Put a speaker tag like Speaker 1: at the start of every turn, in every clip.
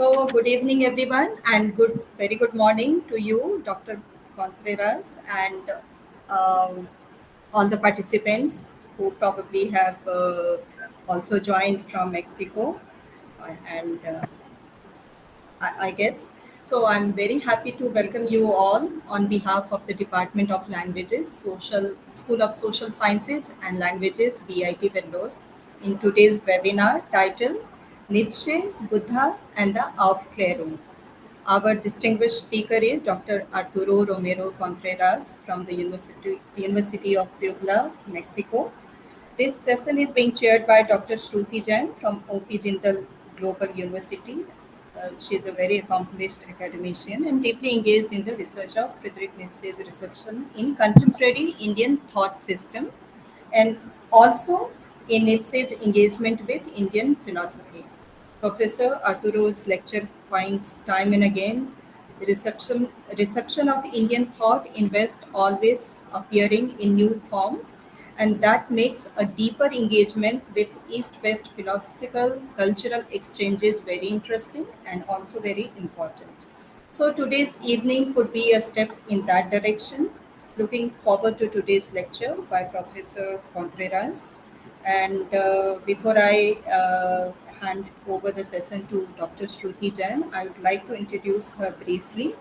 Speaker 1: So, good evening, everyone, and very good morning to you, Dr. Contreras, and um, all the participants who probably have also joined from Mexico, and I guess. So, I'm very happy to welcome you all on behalf of the Department of Languages, School of Social Sciences and Languages, BIT Vellore, in today's webinar titled Nietzsche, Buddha, and the Aufklärung. Our distinguished speaker is Dr. Arturo Romero Contreras from the University of Puebla, Mexico. This session is being chaired by Dr. Shruti Jain from OP Jindal Global University. She is a very accomplished academician and deeply engaged in the research of Friedrich Nietzsche's reception in contemporary Indian thought system and also in Nietzsche's engagement with Indian philosophy. Professor Arturo's lecture finds time and again reception of Indian thought in West always appearing in new forms, and that makes a deeper engagement with East-West philosophical cultural exchanges very interesting and also very important. So today's evening could be a step in that direction. Looking forward to today's lecture by Professor Contreras. And before I hand over the session to Dr. Shruti Jain, I would like to introduce her briefly.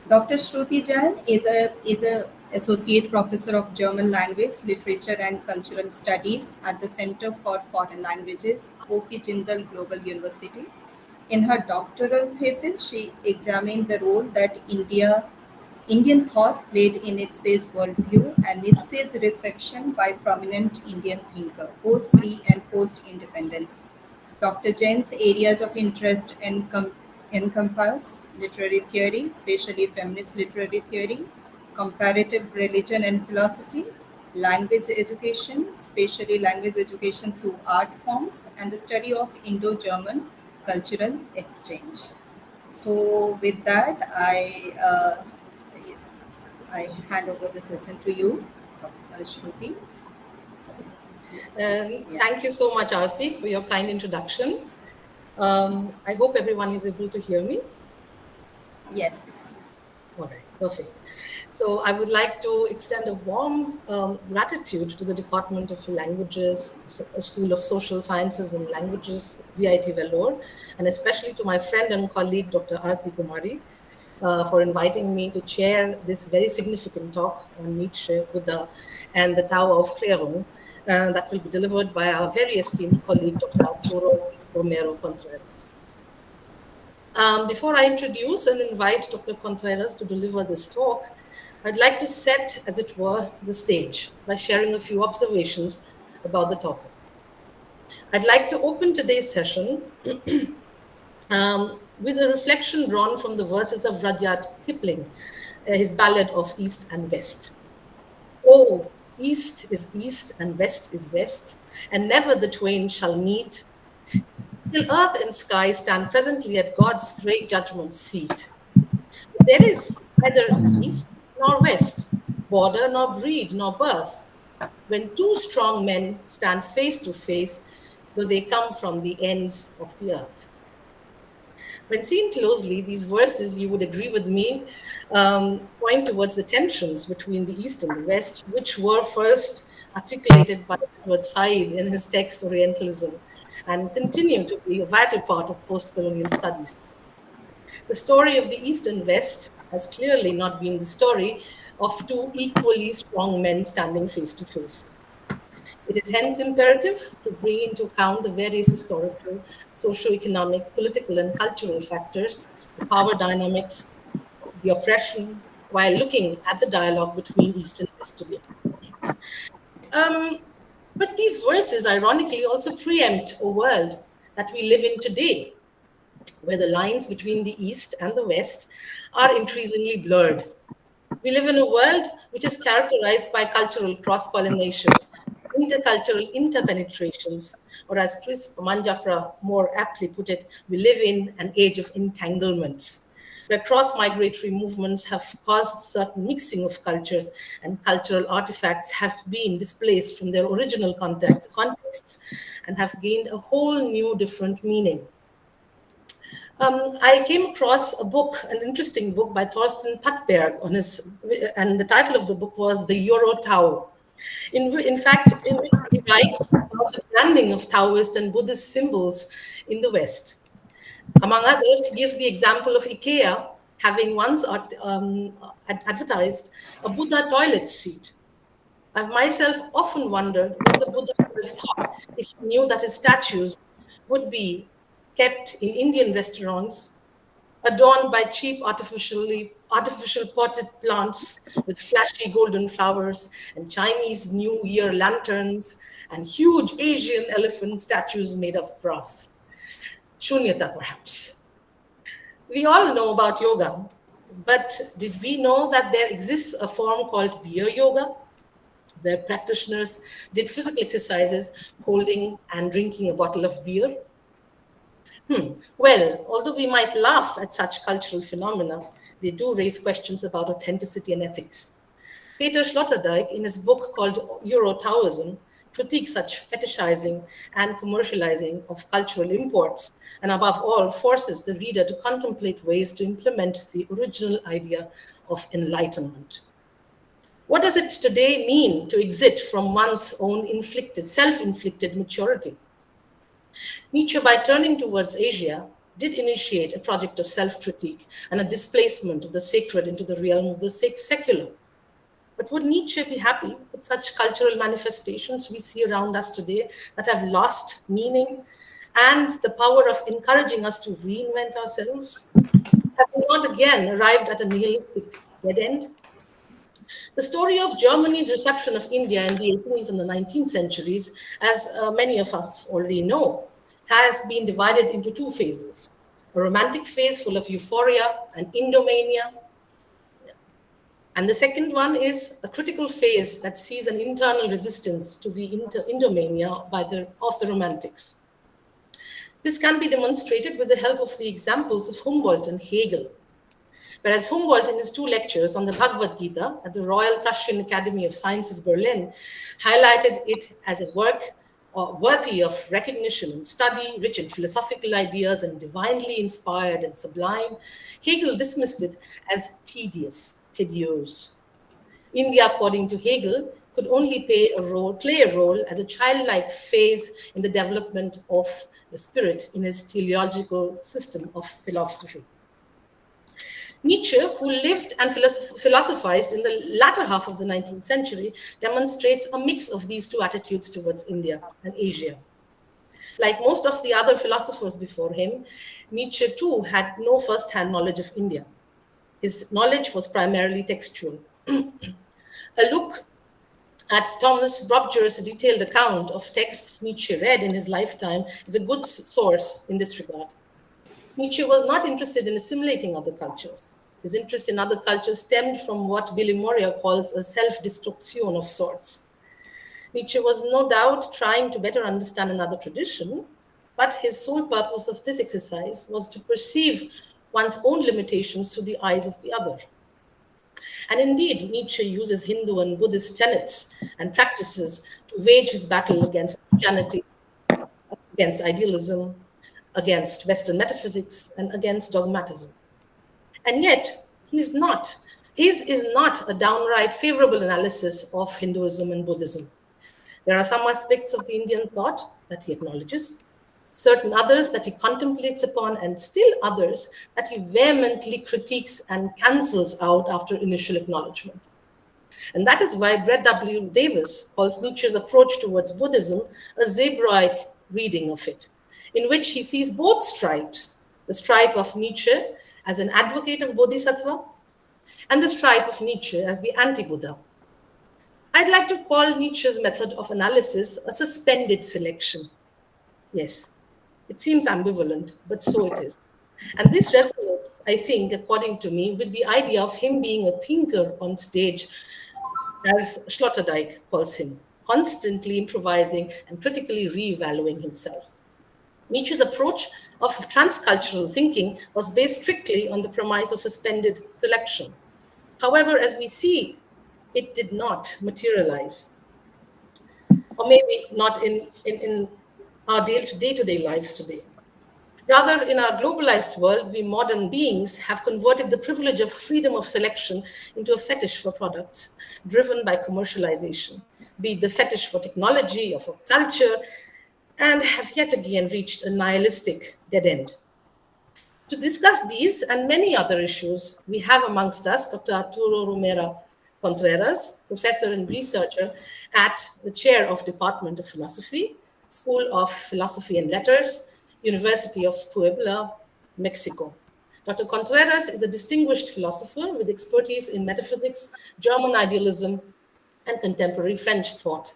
Speaker 1: Dr. Shruti Jain is a associate professor of German language, literature, and cultural studies at the Center for Foreign Languages, OP Jindal Global University. In her doctoral thesis, she examined the role that Indian thought played in Nietzsche's worldview and Nietzsche's reception by prominent Indian thinkers, both pre and post independence. Dr. Jain's areas of interest encompass literary theory, especially feminist literary theory, comparative religion and philosophy, language education, especially language education through art forms, and the study of Indo German cultural exchange. So, with that, I hand over the session to you, Shruti.
Speaker 2: Thank you so much, Arati, for your kind introduction. I hope everyone is able to hear me.
Speaker 1: Yes.
Speaker 2: All right, perfect. So I would like to extend a warm gratitude to the Department of Languages, School of Social Sciences and Languages, VIT Vellore, and especially to my friend and colleague, Dr. Arati Kumari, for inviting me to chair this very significant talk on Nietzsche, Buddha, and the Taoaufklärung that will be delivered by our very esteemed colleague, Dr. Arturo Romero Contreras. Before I introduce and invite Dr. Contreras to deliver this talk, I'd like to set, as it were, the stage by sharing a few observations about the topic. I'd like to open today's session with a reflection drawn from the verses of Rudyard Kipling, his ballad of East and West. Oh, East is East and West is West, and never the twain shall meet, till earth and sky stand presently at God's great judgment seat. There is neither East nor West, border nor breed nor birth, when two strong men stand face to face, though they come from the ends of the earth. When seen closely, these verses, you would agree with me, point towards the tensions between the East and the West, which were first articulated by Edward Said in his text Orientalism, and continue to be a vital part of post-colonial studies. The story of the East and West has clearly not been the story of two equally strong men standing face to face. It is hence imperative to bring into account the various historical, socio-economic, political, and cultural factors, the power dynamics, the oppression, while looking at the dialogue between East and West today. But these verses, ironically, also preempt a world that we live in today, where the lines between the East and the West are increasingly blurred. We live in a world which is characterized by cultural cross-pollination, intercultural interpenetrations, or as Chris Manjapra more aptly put it, we live in an age of entanglements. where cross-migratory movements have caused certain mixing of cultures and cultural artifacts have been displaced from their original contexts and have gained a whole new different meaning. I came across a book, an interesting book by Thorsten Pattberg and the title of the book was The Euro Tao. In fact, in which he writes about the branding of Taoist and Buddhist symbols in the West. Among others, he gives the example of IKEA having once advertised a Buddha toilet seat. I've myself often wondered what the Buddha would have thought if he knew that his statues would be kept in Indian restaurants, adorned by cheap artificial potted plants with flashy golden flowers and Chinese New Year lanterns and huge Asian elephant statues made of brass. Shunyata, perhaps. We all know about yoga, but did we know that there exists a form called beer yoga, where practitioners did physical exercises holding and drinking a bottle of beer? Well, although we might laugh at such cultural phenomena, they do raise questions about authenticity and ethics. Peter Sloterdijk, in his book called Euro-Taoism, critiques such fetishizing and commercializing of cultural imports, and above all, forces the reader to contemplate ways to implement the original idea of enlightenment. What does it today mean to exit from one's own self-inflicted maturity? Nietzsche, by turning towards Asia, did initiate a project of self-critique and a displacement of the sacred into the realm of the secular. But would Nietzsche be happy with such cultural manifestations we see around us today that have lost meaning and the power of encouraging us to reinvent ourselves? Have we not again arrived at a nihilistic dead end? The story of Germany's reception of India in the 18th and the 19th centuries, as many of us already know, has been divided into two phases. A romantic phase full of euphoria and Indomania. And the second one is a critical phase that sees an internal resistance to the Indomania of the Romantics. This can be demonstrated with the help of the examples of Humboldt and Hegel. Whereas Humboldt, in his two lectures on the Bhagavad Gita at the Royal Prussian Academy of Sciences, Berlin, highlighted it as a work worthy of recognition and study, rich in philosophical ideas and divinely inspired and sublime, Hegel dismissed it as tedious. India, according to Hegel, could only play a role as a childlike phase in the development of the spirit in his teleological system of philosophy. Nietzsche, who lived and philosophized in the latter half of the 19th century, demonstrates a mix of these two attitudes towards India and Asia. Like most of the other philosophers before him, Nietzsche too had no first-hand knowledge of India. His knowledge was primarily textual. A look at Thomas Brobger's detailed account of texts Nietzsche read in his lifetime is a good source in this regard. Nietzsche was not interested in assimilating other cultures. His interest in other cultures stemmed from what Billy Moria calls a self-destruction of sorts. Nietzsche was no doubt trying to better understand another tradition, but his sole purpose of this exercise was to perceive one's own limitations through the eyes of the other. And indeed, Nietzsche uses Hindu and Buddhist tenets and practices to wage his battle against Christianity, against idealism, against Western metaphysics, and against dogmatism. And yet, his is not a downright favorable analysis of Hinduism and Buddhism. There are some aspects of the Indian thought that he acknowledges, certain others that he contemplates upon, and still others that he vehemently critiques and cancels out after initial acknowledgement. And that is why Brett W. Davis calls Nietzsche's approach towards Buddhism a Zebraic reading of it, in which he sees both stripes, the stripe of Nietzsche as an advocate of Bodhisattva, and the stripe of Nietzsche as the anti-Buddha. I'd like to call Nietzsche's method of analysis a suspended selection. Yes, it seems ambivalent, but so it is. And this resonates, I think, according to me, with the idea of him being a thinker on stage, as Sloterdijk calls him, constantly improvising and critically re-evaluating himself. Nietzsche's approach of transcultural thinking was based strictly on the premise of suspended selection. However, as we see, it did not materialize, or maybe not in our day-to-day lives today. Rather, in our globalized world, we modern beings have converted the privilege of freedom of selection into a fetish for products driven by commercialization, be it the fetish for technology or for culture, and have yet again reached a nihilistic dead end. To discuss these and many other issues, we have amongst us Dr. Arturo Romero Contreras, professor and researcher at the chair of Department of Philosophy, School of Philosophy and Letters, University of Puebla, Mexico. Dr. Contreras is a distinguished philosopher with expertise in metaphysics, German idealism, and contemporary French thought.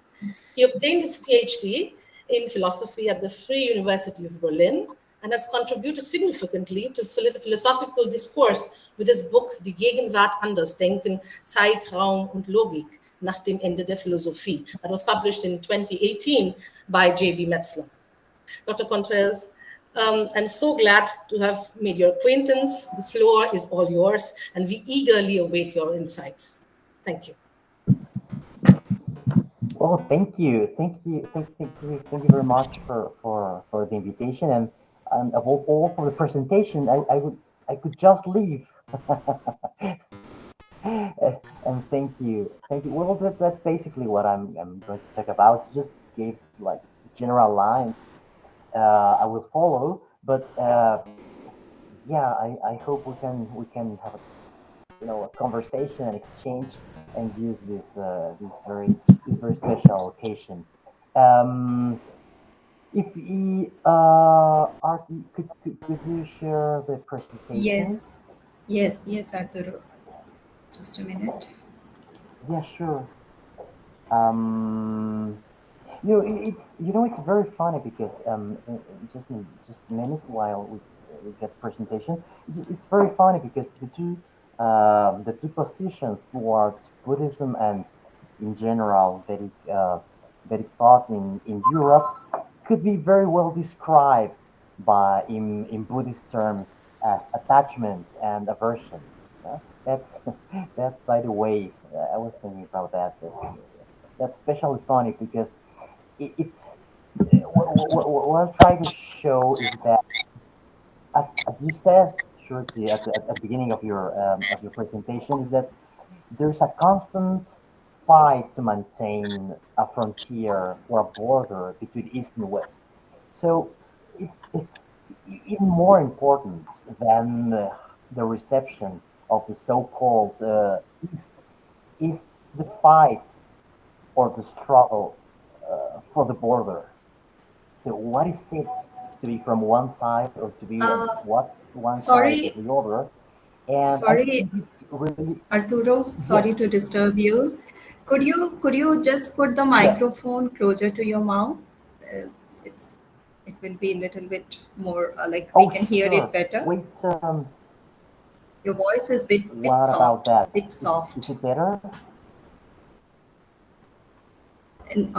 Speaker 2: He obtained his PhD in philosophy at the Free University of Berlin and has contributed significantly to philosophical discourse with his book Die Gegenwart anders denken, Zeit, Raum und Logik nach dem Ende der Philosophie, that was published in 2018 by J.B. Metzler. Dr. Contreras, I'm so glad to have made your acquaintance. The floor is all yours, and we eagerly await your insights. Thank you.
Speaker 3: Well, thank you very much for the invitation and above all for the presentation. I could just leave. And thank you. Well, that's basically what I'm going to talk about. Just gave like general lines. I will follow, but yeah, I hope we can have a conversation and exchange and use this very special occasion. If we Artie, could you share the presentation?
Speaker 1: Yes, Arturo. Just a minute.
Speaker 3: Yeah, sure. It's very funny because just a minute while we get the presentation, it's very funny because the two positions towards Buddhism and in general Vedic thought in Europe could be very well described in Buddhist terms as attachment and aversion. That's that's by the way. I was thinking about that. That's especially funny because what I'm trying to show is that, as you said, Shruti, at the beginning of your presentation, is that there's a constant fight to maintain a frontier or a border between East and West. So it's even more important than the reception of the so-called East is the fight or the struggle for the border. So what is it to be from one side or to be on one side or
Speaker 1: Sorry,
Speaker 3: the other? And I
Speaker 1: sorry,
Speaker 3: think it's really
Speaker 1: Arturo. Sorry
Speaker 3: yes,
Speaker 1: to disturb you. Could you just put the
Speaker 3: yeah,
Speaker 1: microphone closer to your mouth? Uh, it's it will be a little bit more like we
Speaker 3: oh
Speaker 1: can hear it
Speaker 3: sure.
Speaker 1: better.
Speaker 3: Wait,
Speaker 1: Your voice is bit
Speaker 3: what about
Speaker 1: soft,
Speaker 3: that?
Speaker 1: bit
Speaker 3: Is
Speaker 1: soft.
Speaker 3: it better?
Speaker 1: And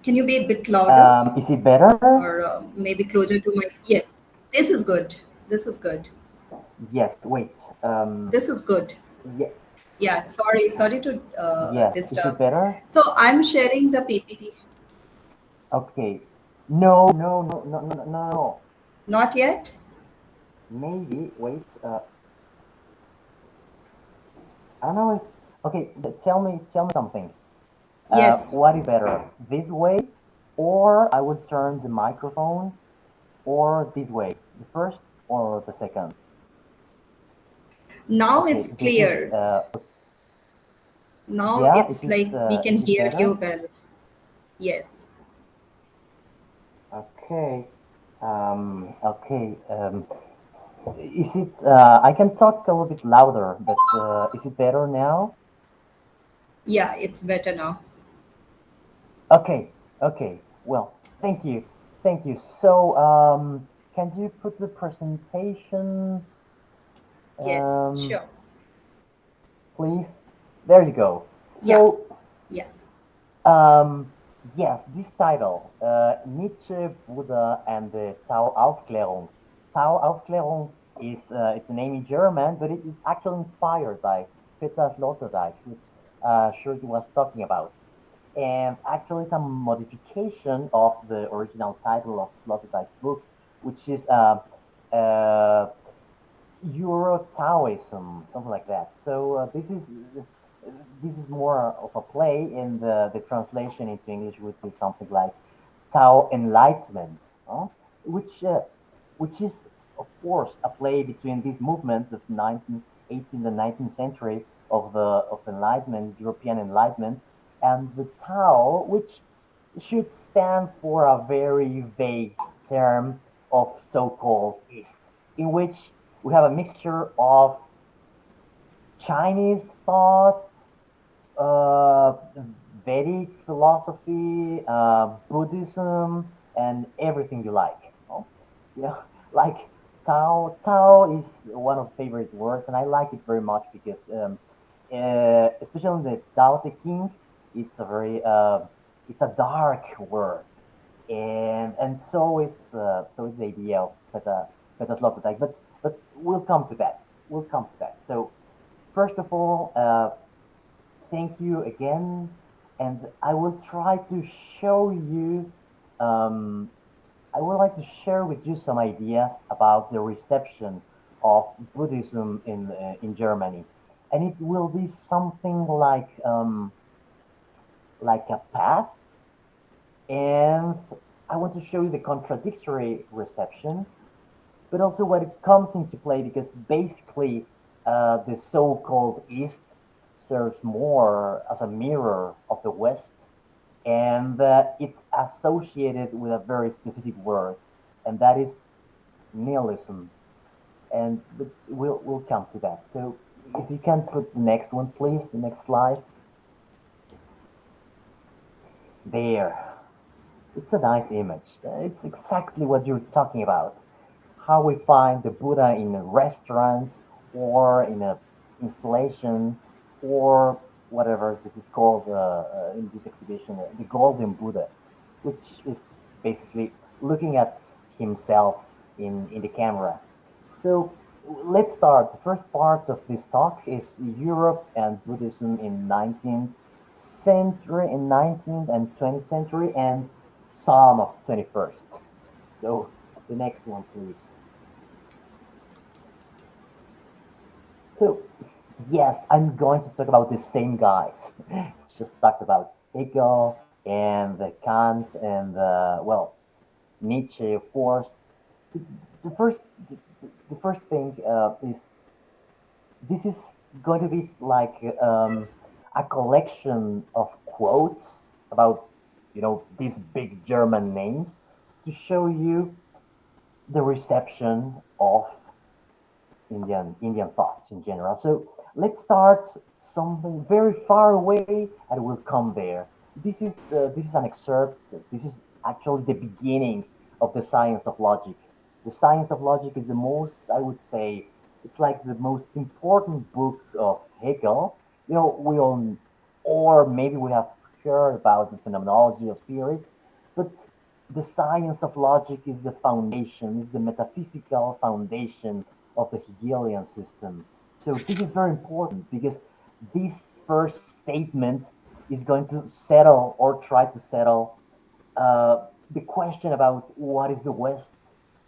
Speaker 1: can you be a bit louder
Speaker 3: Is it better?
Speaker 1: or maybe closer to my? Yes, this is good. This is good.
Speaker 3: Yes. Wait.
Speaker 1: This is good.
Speaker 3: Yeah.
Speaker 1: Yeah, sorry to
Speaker 3: Yes. Is it
Speaker 1: disturb.
Speaker 3: better?
Speaker 1: So I'm sharing the PPT.
Speaker 3: Okay. No. No. No. No. No. No. No.
Speaker 1: Not yet?
Speaker 3: Maybe. Wait. I don't know if. Okay. Tell me something.
Speaker 1: Yes.
Speaker 3: What is better, this way, or I would turn the microphone, or this way, the first or the second?
Speaker 1: Now
Speaker 3: Okay,
Speaker 1: it's
Speaker 3: this is
Speaker 1: clear. Now
Speaker 3: yeah.
Speaker 1: it's like we can
Speaker 3: Is it
Speaker 1: hear you
Speaker 3: better?
Speaker 1: well. Yes.
Speaker 3: Okay. Okay. Is it? I can talk a little bit louder, but is it better now?
Speaker 1: Yeah, it's better now.
Speaker 3: Okay. Okay. Well, thank you. Thank you. So, can you put the presentation,
Speaker 1: Yes,
Speaker 3: um,
Speaker 1: sure.
Speaker 3: please? There you go.
Speaker 1: Yeah,
Speaker 3: So,
Speaker 1: yeah.
Speaker 3: um, Yes, this title, Nietzsche, Buddha, and the Taoaufklärung. Taoaufklärung is it's a name in German, but it is actually inspired by Peter Sloterdijk, which Shruti was talking about, and actually some modification of the original title of Sloterdijk's book, which is uh, Euro Taoism, something like that. So this is more of a play, and the translation into English would be something like Tao Enlightenment, huh? which uh, which is of course a play between these movements of 19th, 18th, and 19th century of Enlightenment, European Enlightenment, and the Tao, which should stand for a very vague term of so-called East, in which we have a mixture of Chinese thoughts, uh, Vedic philosophy, Buddhism, and everything you like. No? You know, like Tao. Tao is one of favorite words, and I like it very much because, especially in the Tao Te Ching, it's a very it's a dark word, and so it's the idea of better slot attack. But we'll come to that. We'll come to that. So first of all, thank you again, and I will try to show you. Um, I would like to share with you some ideas about the reception of Buddhism in Germany, and it will be something like a path, and I want to show you the contradictory reception, but also what it comes into play because basically the so-called East serves more as a mirror of the West, and it's associated with a very specific word, and that is nihilism. And but we'll come to that. So if you can put the next one, please, the next slide. There, it's a nice image. It's exactly what you're talking about. How we find the Buddha in a restaurant or in a installation or whatever this is called in this exhibition, the Golden Buddha, which is basically looking at himself in the camera. So let's start. The first part of this talk is Europe and Buddhism in 19th century, in 19th and 20th century, and some of 21st. So the next one, please. So yes, I'm going to talk about the same guys. It's just talked about Hegel and Kant and well, Nietzsche, of course. So the first, the, the first thing is this is going to be like a collection of quotes about these big German names to show you the reception of Indian thoughts in general. So let's start something very far away, and we'll come there. This is an excerpt. This is actually the beginning of the science of logic. The science of logic is the most, I would say, it's like the most important book of Hegel. We all, or maybe we have heard about the phenomenology of spirit, but the science of logic is the foundation, is the metaphysical foundation of the Hegelian system. So this is very important because this first statement is going to settle or try to settle the question about what is the West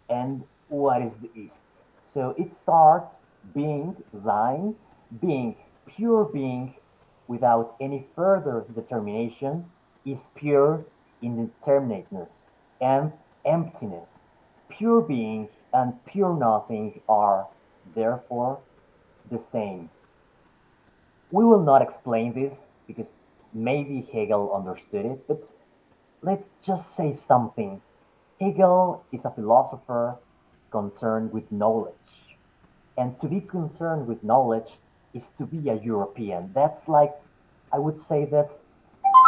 Speaker 3: and what is the East. So it starts being Sein, being pure being without any further determination is pure indeterminateness and emptiness. Pure being and pure nothing are therefore the same. We will not explain this because maybe Hegel understood it, but let's just say something. Hegel is a philosopher concerned with knowledge. And to be concerned with knowledge is to be a European. That's like, I would say that's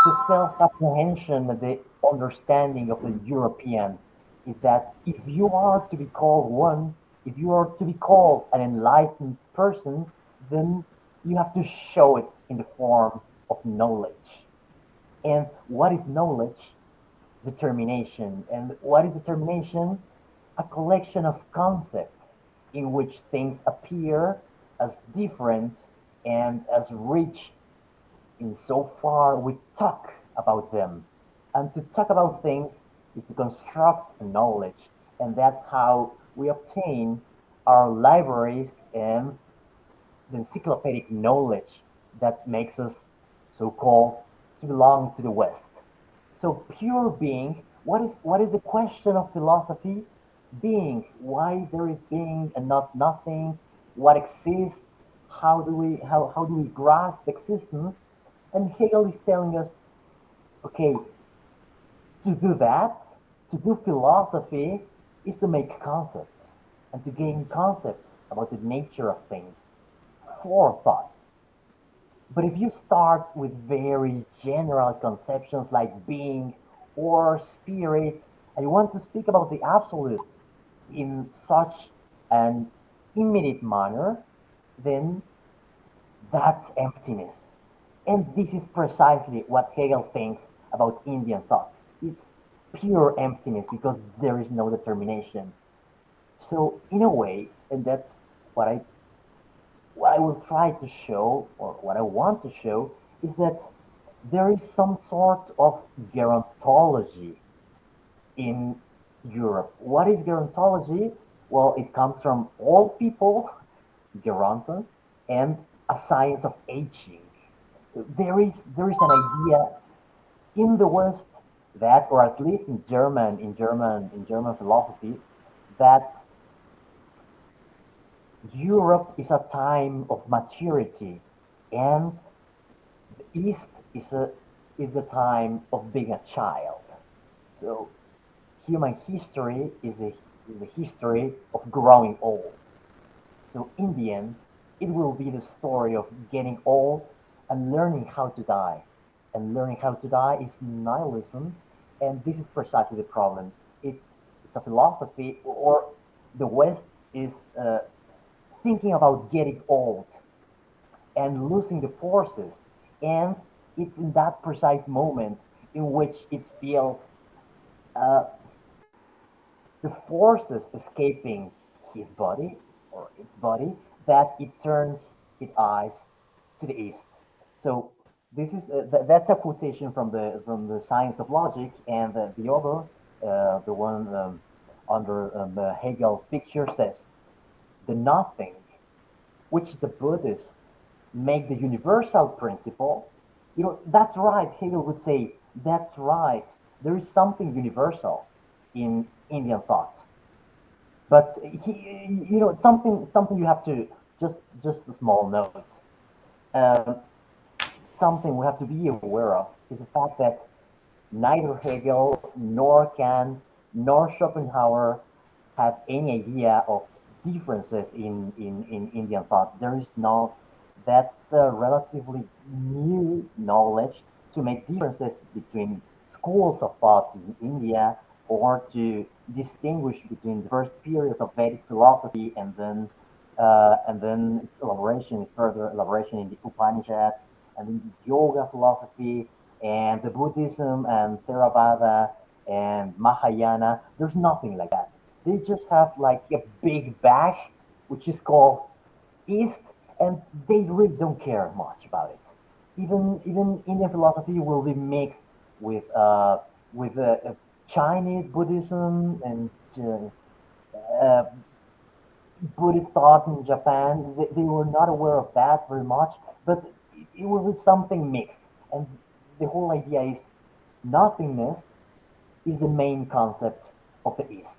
Speaker 3: the self-apprehension, the understanding of the European is that if you are to be called one, if you are to be called an enlightened person, then you have to show it in the form of knowledge. And what is knowledge? Determination. And what is determination? A collection of concepts in which things appear as different and as rich in so far we talk about them. And to talk about things is to construct knowledge. And that's how we obtain our libraries and the encyclopedic knowledge that makes us so called to belong to the West. So pure being, what is the question of philosophy? Being, why there is being and not nothing, what exists, how do we grasp existence? And Hegel is telling us, okay, to do that, to do philosophy is to make concepts and to gain concepts about the nature of things for thought. But if you start with very general conceptions like being or spirit, and you want to speak about the absolute in such an immediate manner, then that's emptiness. And this is precisely what Hegel thinks about Indian thought. It's pure emptiness because there is no determination. So, in a way, and that's what I will try to show, or what I want to show, is that there is some sort of gerontology in Europe. What is gerontology? Well, it comes from all people, geronton, and a science of aging. There is an idea in the West that, or at least in German philosophy, that Europe is a time of maturity, and the East is the time of being a child. So human history is a history of growing old. So in the end, it will be the story of getting old and learning how to die. And learning how to die is nihilism, and this is precisely the problem. It's a philosophy, or the West is thinking about getting old and losing the forces, and it's in that precise moment in which it feels uh, the forces escaping his body or its body, that it turns its eyes to the east. So this is that's a quotation from the Science of Logic, and the other, the one under Hegel's picture, says the nothing, which the Buddhists make the universal principle. That's right. Hegel would say that's right. There is something universal in Indian thought, but something you have to, just a small note. Um, Something we have to be aware of is the fact that neither Hegel nor Kant nor Schopenhauer have any idea of differences in Indian thought. There is no, that's relatively new knowledge to make differences between schools of thought in India, or to distinguish between the first periods of Vedic philosophy and then its elaboration, further elaboration in the Upanishads, and in the yoga philosophy and the Buddhism and Theravada and Mahayana. There's nothing like that. They just have like a big bag, which is called East, and they really don't care much about it. Even Indian philosophy will be mixed with Chinese Buddhism and uh, Buddhist thought in Japan. They were not aware of that very much, but it will be something mixed. And the whole idea is nothingness is the main concept of the East.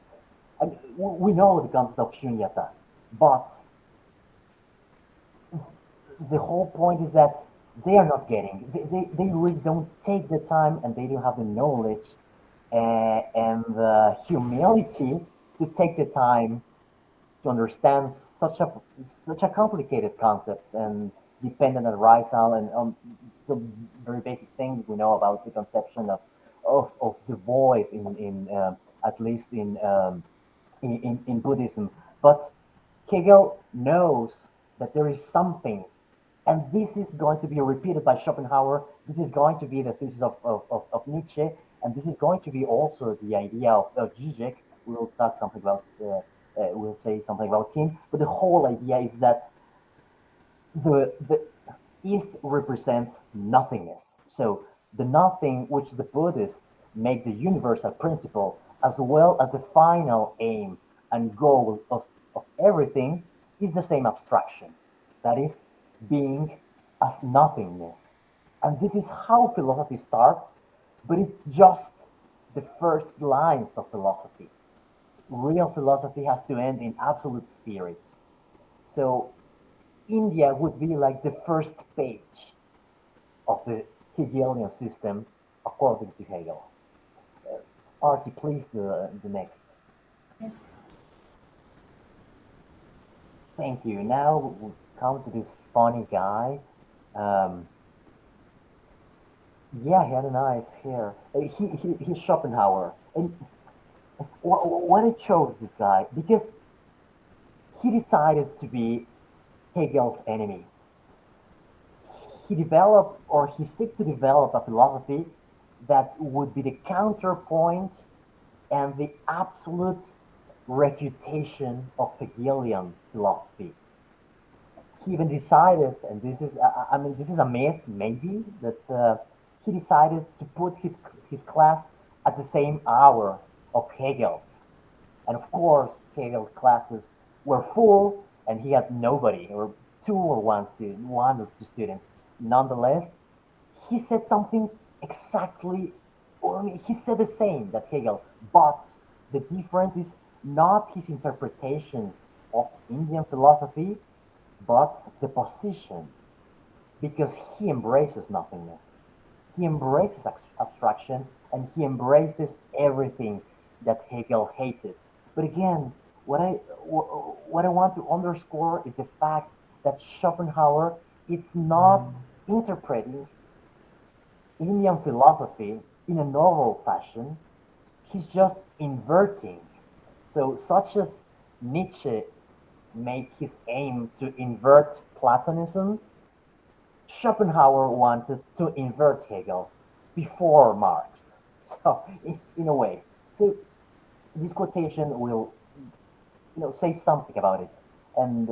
Speaker 3: And we know the concept of shunyata, but the whole point is that they are not getting, they really don't take the time, and they don't have the knowledge and the humility to take the time to understand such a complicated concept and dependent arisal, and the very basic things we know about the conception of the void in at least in Buddhism. But Hegel knows that there is something And this is going to be repeated by Schopenhauer. This is going to be the thesis of Nietzsche. And this is going to be also the idea of Zizek. We'll talk something about, we'll say something about him. But the whole idea is that the East represents nothingness. So the nothing which the Buddhists make the universal principle, as well as the final aim and goal of everything, is the same abstraction. That is, being as nothingness. And this is how philosophy starts, but it's just the first lines of philosophy. Real philosophy has to end in absolute spirit. So India would be like the first page of the Hegelian system, according to Hegel. Artie, please, the next.
Speaker 1: Yes.
Speaker 3: Thank you. Now we come to this funny guy. Um, yeah, he had a nice hair. He's Schopenhauer. And why I chose this guy? Because he decided to be Hegel's enemy. He developed, or he sought to develop, a philosophy that would be the counterpoint and the absolute refutation of Hegelian philosophy. He even decided, and this is, I mean, this is a myth, maybe, that he decided to put his class at the same hour of Hegel's. And of course, Hegel's classes were full, and he had nobody, or two or one student, one or two students. Nonetheless, he said something exactly, or I mean, he said the same that Hegel, but the difference is not his interpretation of Indian philosophy, but the position, because he embraces nothingness. He embraces abstraction, and he embraces everything that Hegel hated. But again, what I want to underscore is the fact that Schopenhauer is not interpreting Indian philosophy in a novel fashion. He's just inverting. So, such as Nietzsche made his aim to invert Platonism, Schopenhauer wanted to invert Hegel before Marx. So, in a way, so this quotation will, say something about it. And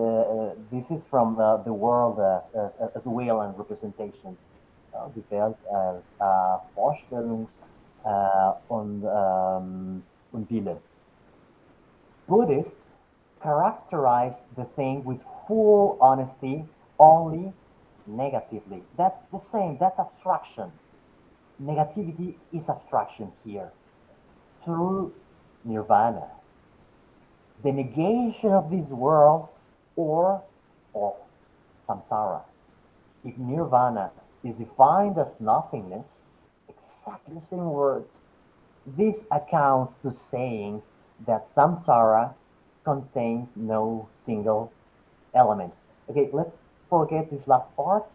Speaker 3: this is from the world as will and representation. Die Welt als Vorstellung und Wille. Buddhists characterize the thing with full honesty only negatively. That's the same, that's abstraction. Negativity is abstraction here. Through nirvana, the negation of this world or of samsara. If nirvana is defined as nothingness, exactly the same words, this accounts to saying that samsara contains no single element. Okay, let's forget this last part.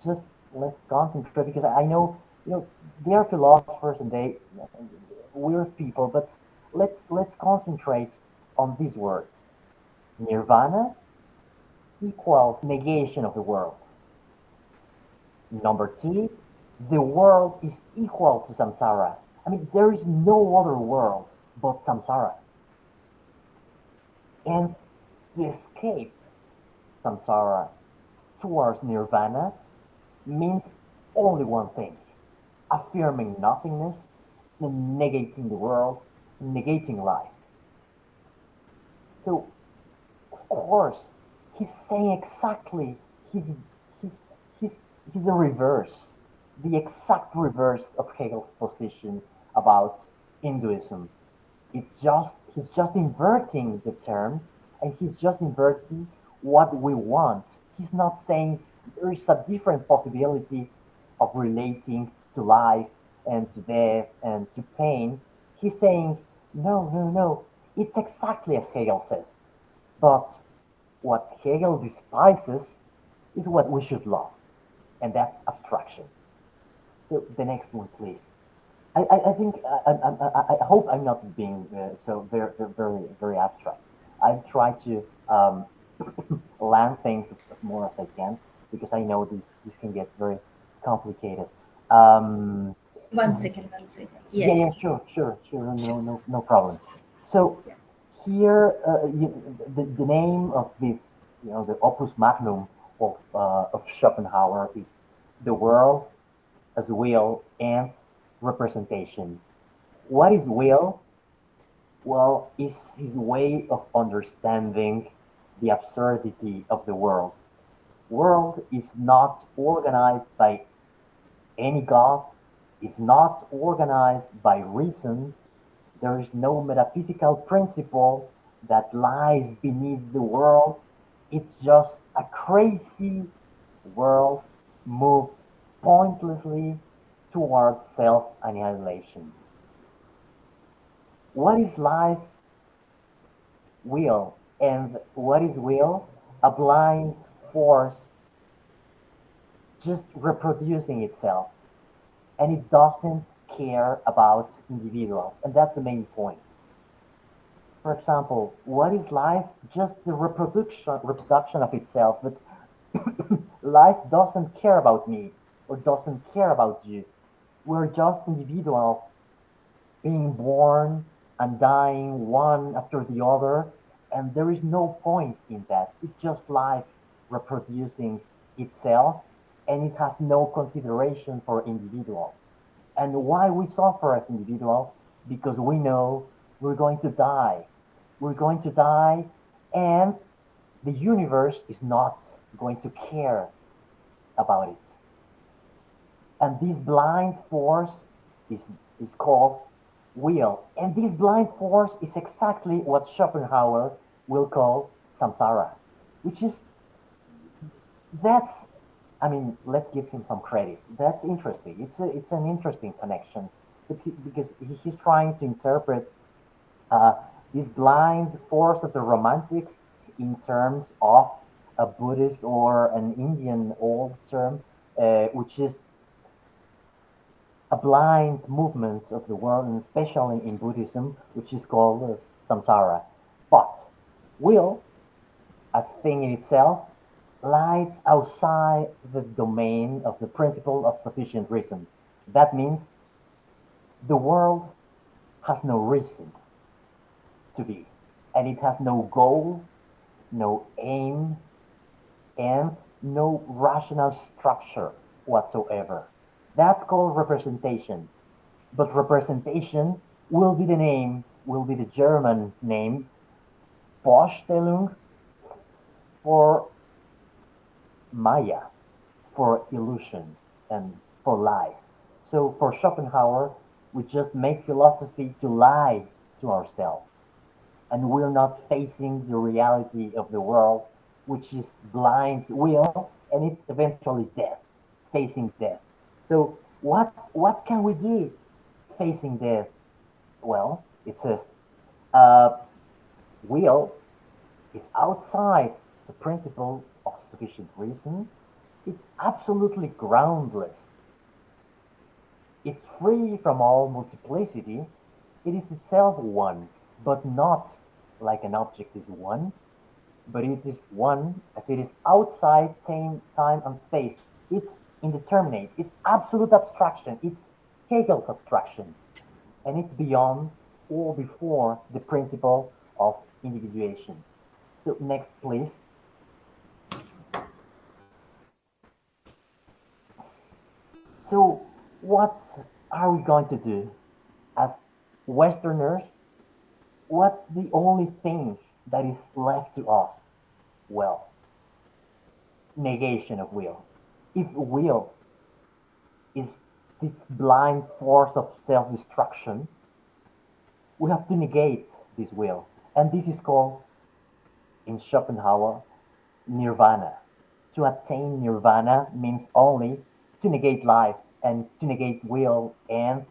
Speaker 3: Just let's concentrate, because I know, they are philosophers and they weird people, but let's concentrate on these words. Nirvana equals negation of the world. Number two, the world is equal to samsara. I mean, there is no other world but samsara. And to escape samsara towards nirvana means only one thing: affirming nothingness, negating the world, negating life. So, of course, he's saying exactly, he's, he's, he's, he's a reverse, the exact reverse of Hegel's position about Hinduism. He's just inverting the terms, and he's just inverting what we want. He's not saying there is a different possibility of relating to life and to death and to pain. He's saying, no, no, no, it's exactly as Hegel says. But what Hegel despises is what we should love, and that's abstraction. So the next one, please. I think I hope I'm not being so very abstract. I've tried to land things as more as I can. because I know this can get very complicated. Um,
Speaker 1: One second, one second.
Speaker 3: yeah,
Speaker 1: Yes.
Speaker 3: sure, no problem. So
Speaker 1: Yeah.
Speaker 3: here, the name of this, the opus magnum of Schopenhauer is the world as will and representation. What is will? Well, is his way of understanding the absurdity of the world. World is not organized by any god, is not organized by reason. There is no metaphysical principle that lies beneath the world. It's just a crazy world moved pointlessly toward self annihilation. What is life? Will. And what is will? A blind force just reproducing itself. And it doesn't care about individuals. And that's the main point. For example, what is life? Just the reproduction of itself. But life doesn't care about me or doesn't care about you. We're just individuals being born and dying one after the other, and there is no point in that. It's just life reproducing itself, and it has no consideration for individuals. And why we suffer as individuals? Because we know we're going to die. We're going to die, and the universe is not going to care about it. And this blind force is called will. And this blind force is exactly what Schopenhauer will call samsara, which is that's I mean, let's give him some credit. That's interesting. It's an interesting connection, because he's trying to interpret uh, this blind force of the romantics in terms of a Buddhist or an Indian old term, which is a blind movement of the world, and especially in Buddhism, which is called samsara. But will, as thing in itself, lies outside the domain of the principle of sufficient reason. That means the world has no reason to be, and it has no goal, no aim, and no rational structure whatsoever. That's called representation. But representation will be the name, will be the German name, Vorstellung, for Maya, for illusion, and for lies. So for Schopenhauer, we just make philosophy to lie to ourselves. And we're not facing the reality of the world, which is blind will, and it's eventually death, facing death. So what can we do facing death? Well, it says uh, will is outside the principle of sufficient reason. It's absolutely groundless. It's free from all multiplicity. It is itself one, but not like an object is one, but it is one as it is outside time and space. It's indeterminate. It's absolute abstraction. It's Hegel's abstraction. And it's beyond or before the principle of individuation. So next, please. So what are we going to do as Westerners? What's the only thing that is left to us? Well, negation of will. If will is this blind force of self-destruction, we have to negate this will. And this is called, in Schopenhauer, nirvana. To attain nirvana means only to negate life and to negate will and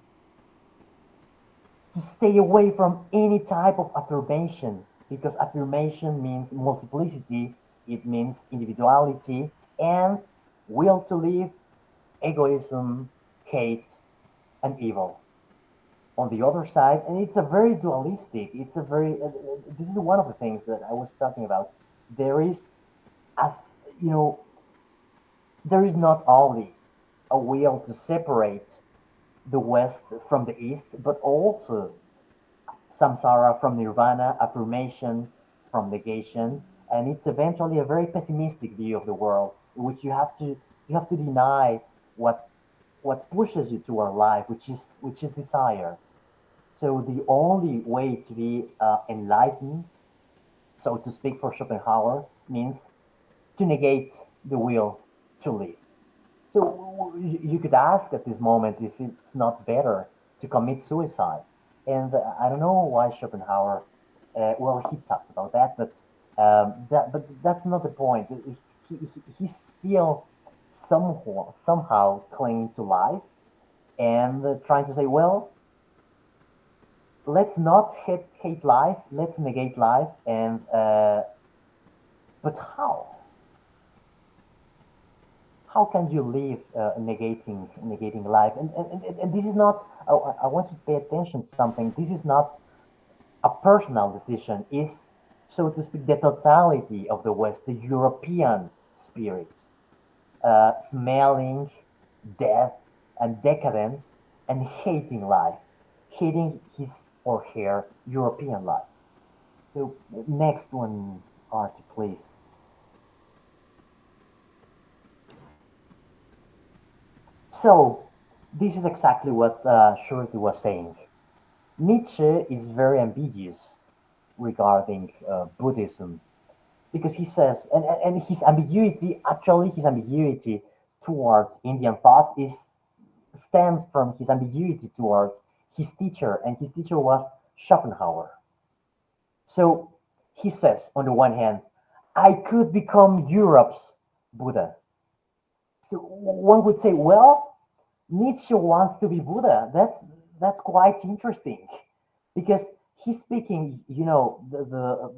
Speaker 3: to stay away from any type of affirmation, because affirmation means multiplicity, it means individuality, and will to live, egoism, hate, and evil. On the other side, and it's a very dualistic, it's a very, this is one of the things that I was talking about. There is, as you know, there is not only a will to separate the West from the East, but also samsara from nirvana, affirmation from negation, and it's eventually a very pessimistic view of the world, in which you have to deny what what pushes you to our life, which is desire. So the only way to be enlightened, so to speak, for Schopenhauer, means to negate the will to live. So you could ask at this moment if it's not better to commit suicide. And I don't know why Schopenhauer, well, he talks about that, but that's not the point. He still somehow clinging to life and trying to say, well, let's not hate life, let's negate life, and but how can you live negating life? And this is not. I want you to pay attention to something. This is not a personal decision. Is, so to speak, the totality of the West, the European spirit, smelling death and decadence, and hating life, hating his or her European life. So next one, Artie, please. So this is exactly what Shruti was saying. Nietzsche is very ambiguous regarding Buddhism, because he says, and his ambiguity, actually, his ambiguity towards Indian thought stems from his ambiguity towards his teacher, and his teacher was Schopenhauer. So he says, on the one hand, I could become Europe's Buddha. So one would say, well, Nietzsche wants to be Buddha. That's quite interesting, because he's speaking. The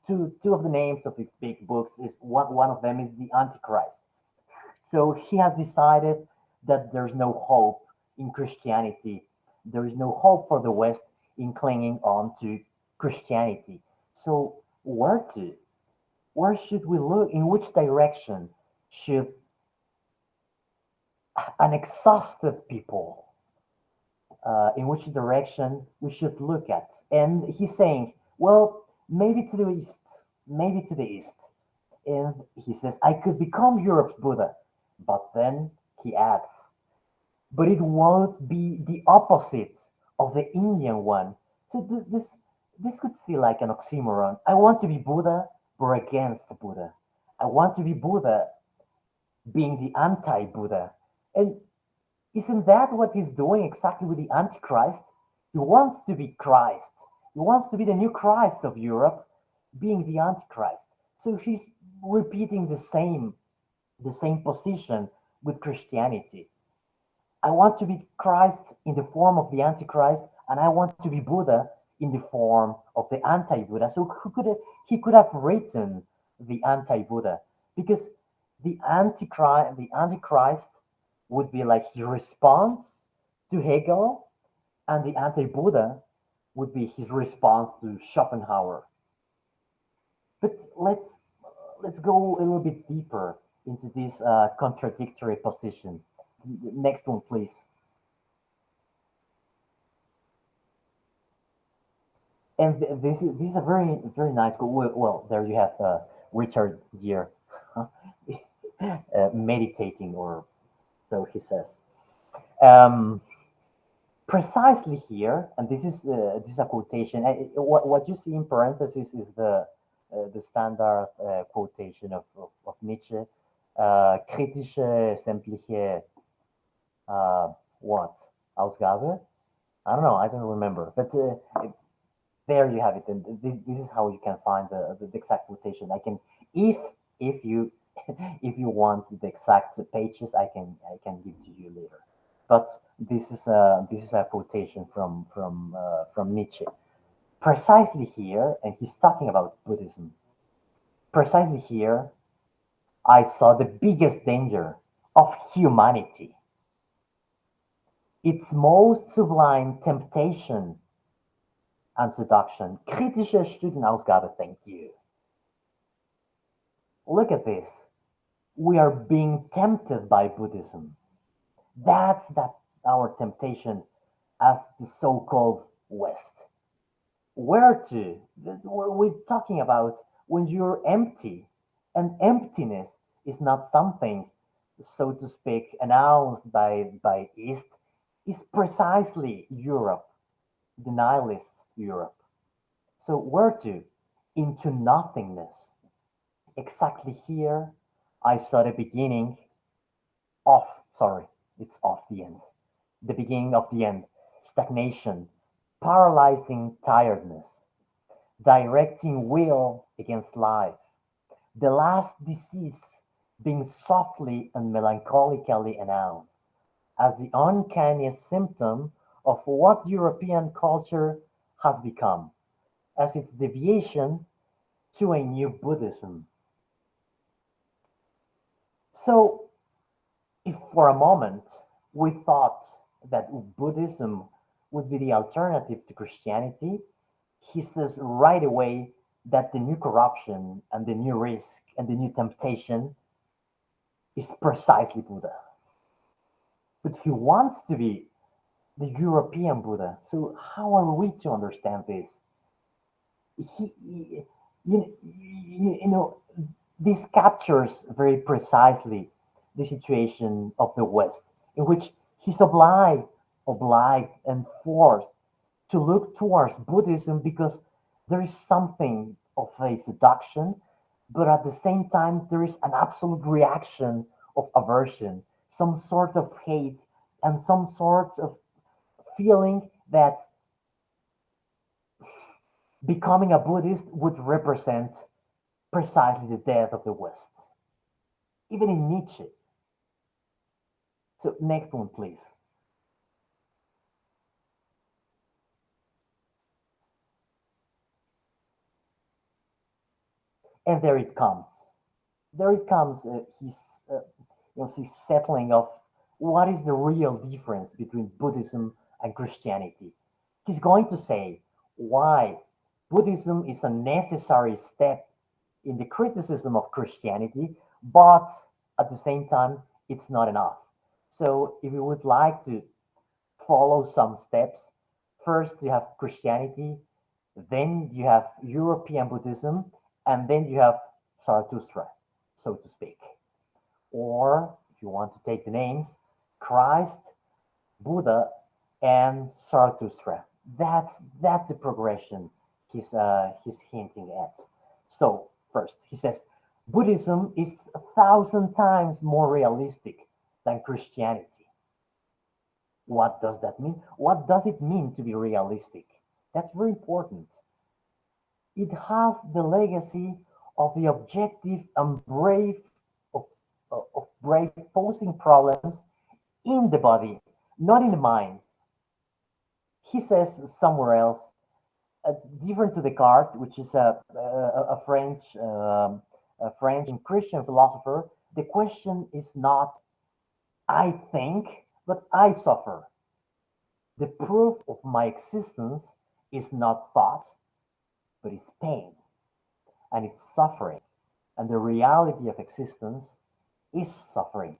Speaker 3: two of the names of his big books is one of them is the Antichrist. So he has decided that there's no hope in Christianity. There is no hope for the West in clinging on to Christianity. So where should we look? In which direction should an exhausted people, in which direction we should look at? And he's saying, well, maybe to the east, maybe to the east. And he says, I could become Europe's Buddha. But then he adds, but it won't be the opposite of the Indian one. So this could seem like an oxymoron. I want to be Buddha, but against Buddha. I want to be Buddha, being the anti-Buddha. And isn't that what he's doing exactly with the Antichrist? He wants to be Christ. He wants to be the new Christ of Europe, being the Antichrist. So he's repeating the same position with Christianity. I want to be Christ in the form of the Antichrist, and I want to be Buddha in the form of the anti-Buddha. So he could have written the anti-Buddha, because the Antichrist would be like his response to Hegel, and the anti-Buddha would be his response to Schopenhauer. But let's go a little bit deeper into this contradictory position. Next one, please. And this is a very very nice quote. Well, there you have Richard Gere meditating, or so he says. Um, Precisely here, and this is a quotation. What you see in parentheses is the standard quotation of Nietzsche. Kritische sämtliche what Ausgabe? I don't know. I don't remember. But there you have it. And this is how you can find the exact quotation. If you if you want the exact pages, I can give to you later. But this is a quotation from Nietzsche. Precisely here, and he's talking about Buddhism. Precisely here, I saw the biggest danger of humanity, its most sublime temptation and seduction. Kritische Studienausgabe, thank you. Look at this. we are being tempted by Buddhism. That's our temptation as the so-called West. Where to? That's what we're talking about when you're empty. And emptiness is not something, so to speak, announced by East. It's precisely Europe, the nihilist Europe. So where to? Into nothingness. Exactly here, I saw the beginning of, sorry, it's off the end. The beginning of the end. Stagnation, paralyzing tiredness, directing will against life. The last disease being softly and melancholically announced as the uncanniest symptom of what European culture has become, as its deviation to a new Buddhism. So, if for a moment we thought that Buddhism would be the alternative to Christianity, he says right away that the new corruption and the new risk and the new temptation is precisely Buddha. But he wants to be the European Buddha. So, how are we to understand this? You know, this captures very precisely the situation of the West, in which he's obliged and forced to look towards Buddhism because there is something of a seduction, but at the same time, there is an absolute reaction of aversion, some sort of hate, and some sort of feeling that becoming a Buddhist would represent precisely the death of the West, even in Nietzsche. So, next one, please. And there it comes. There it comes. Uh, his settling of what is the real difference between Buddhism and Christianity. He's going to say why Buddhism is a necessary step in the criticism of Christianity, but at the same time, it's not enough. So, if you would like to follow some steps, first you have Christianity, then you have European Buddhism, and then you have Zarathustra, so to speak. Or, if you want to take the names, Christ, Buddha, and Zarathustra. That's the progression he's hinting at. So first, he says Buddhism is 1,000 times more realistic than Christianity. What does that mean? What does it mean to be realistic? That's very important. It has the legacy of the objective and of, of brave posing problems in the body, not in the mind. He says somewhere else, different to Descartes, which is a French and Christian philosopher. The question is not I think, but I suffer. The proof of my existence is not thought, but it's pain and it's suffering. And the reality of existence is suffering.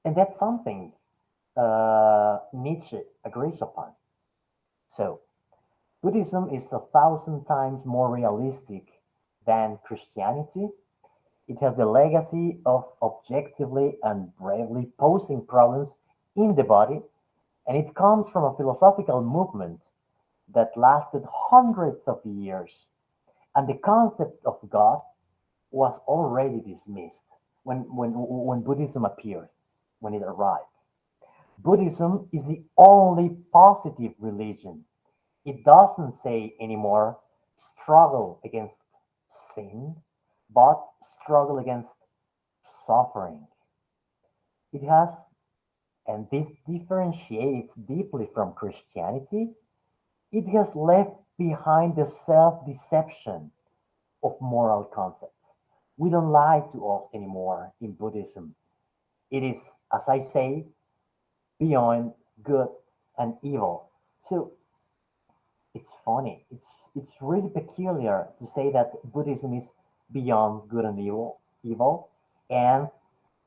Speaker 3: And that's something Nietzsche agrees upon. So, Buddhism is 1,000 times more realistic than Christianity. It has the legacy of objectively and bravely posing problems in the body, and it comes from a philosophical movement that lasted hundreds of years. And the concept of God was already dismissed when Buddhism appeared, when it arrived. Buddhism is the only positive religion. It doesn't say anymore struggle against sin, but struggle against suffering. It has, and this differentiates deeply from Christianity, it has left behind the self deception of moral concepts. We don't lie to us anymore in Buddhism. It is, as I say, beyond good and evil. So it's funny. It's really peculiar to say that Buddhism is beyond good and evil. evil, and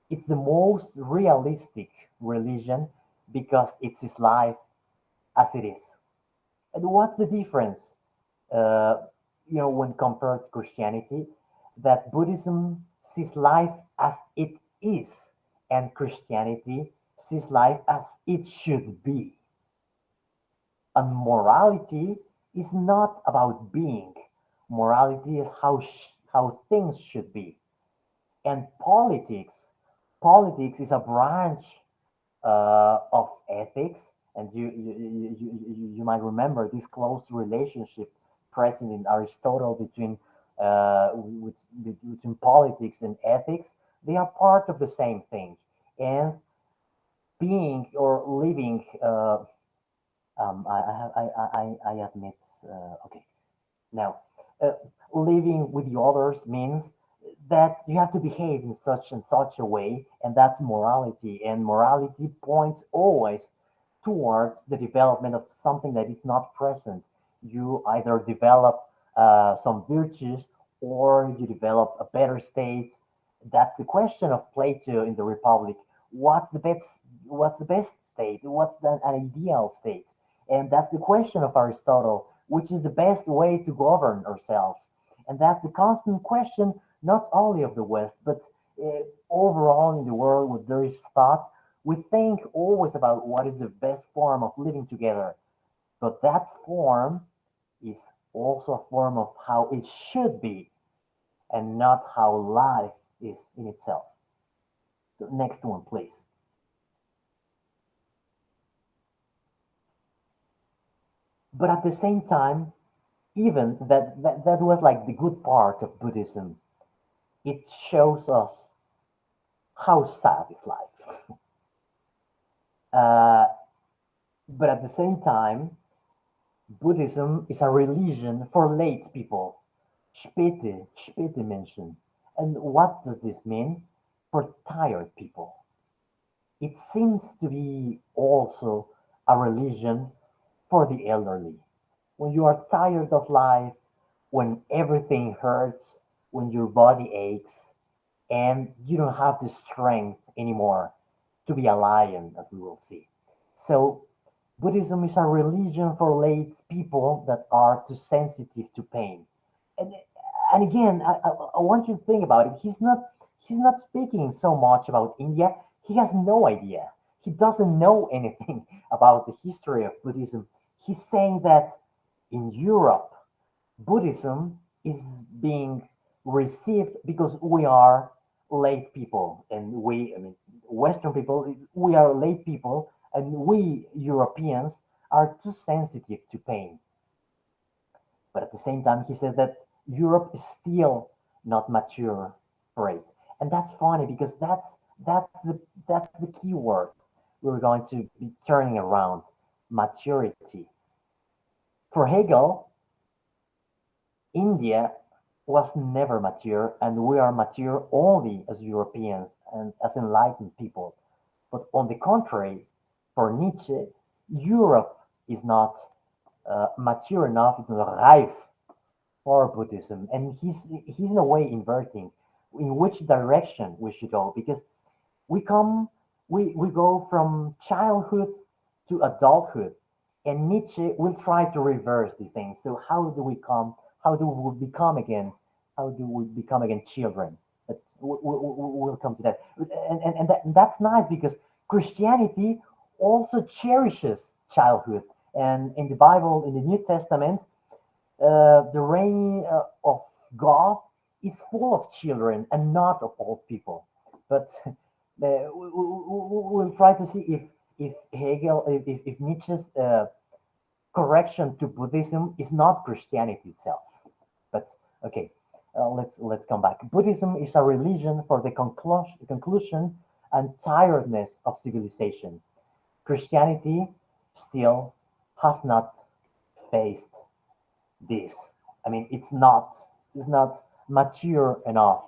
Speaker 3: it's the most realistic religion because it's his life as it is. And what's the difference? Uh, when compared to Christianity, that Buddhism sees life as it is, and Christianity sees life as it should be. And morality is not about being. Morality is how things should be. And politics is a branch of ethics, and you might remember this close relationship present in Aristotle between between politics and ethics. They are part of the same thing, and being or living. I admit. Okay, now, uh, living with the others means that you have to behave in such and such a way, and that's morality. And morality points always towards the development of something that is not present. You either develop some virtues or you develop a better state. That's the question of Plato in the Republic. What's the best? What's the best state? What's an ideal state? And that's the question of Aristotle, which is the best way to govern ourselves. And that's the constant question, not only of the West, but overall in the world with there is thought. We think always about what is the best form of living together, but that form is also a form of how it should be and not how life is in itself. The next one, please. But at the same time, even that was like the good part of Buddhism. It shows us how sad is life. Uh, but at the same time, Buddhism is a religion for late people. Späte Menschen. And what does this mean? For tired people. It seems to be also a religion for the elderly. When you are tired of life, when everything hurts, when your body aches, and you don't have the strength anymore to be a lion, as we will see. So, Buddhism is a religion for late people that are too sensitive to pain. And, and again, I want you to think about it. He's not speaking so much about India. He has no idea. He doesn't know anything about the history of Buddhism. He's saying that in Europe, Buddhism is being received because we are late people, and I mean, Western people, we are late people, and we Europeans are too sensitive to pain. But at the same time, he says that Europe is still not mature for it, and that's funny because that's the key word we're going to be turning around: maturity. For Hegel, India was never mature, and we are mature only as Europeans and as enlightened people. But on the contrary, for Nietzsche, Europe is not mature enough, it's not reif for Buddhism, and he's in a way inverting in which direction we should go because we come we go from childhood to adulthood, and Nietzsche will try to reverse the thing. So how do we become again children? But we'll come to that. And that's nice because Christianity also cherishes childhood, and in the Bible, in the New Testament, the reign of God is full of children and not of old people. But we'll try to see if Hegel, if Nietzsche's correction to Buddhism is not Christianity itself. But okay, let's come back. Buddhism is a religion for the conclusion and tiredness of civilization. Christianity still has not faced this. I mean, it's not mature enough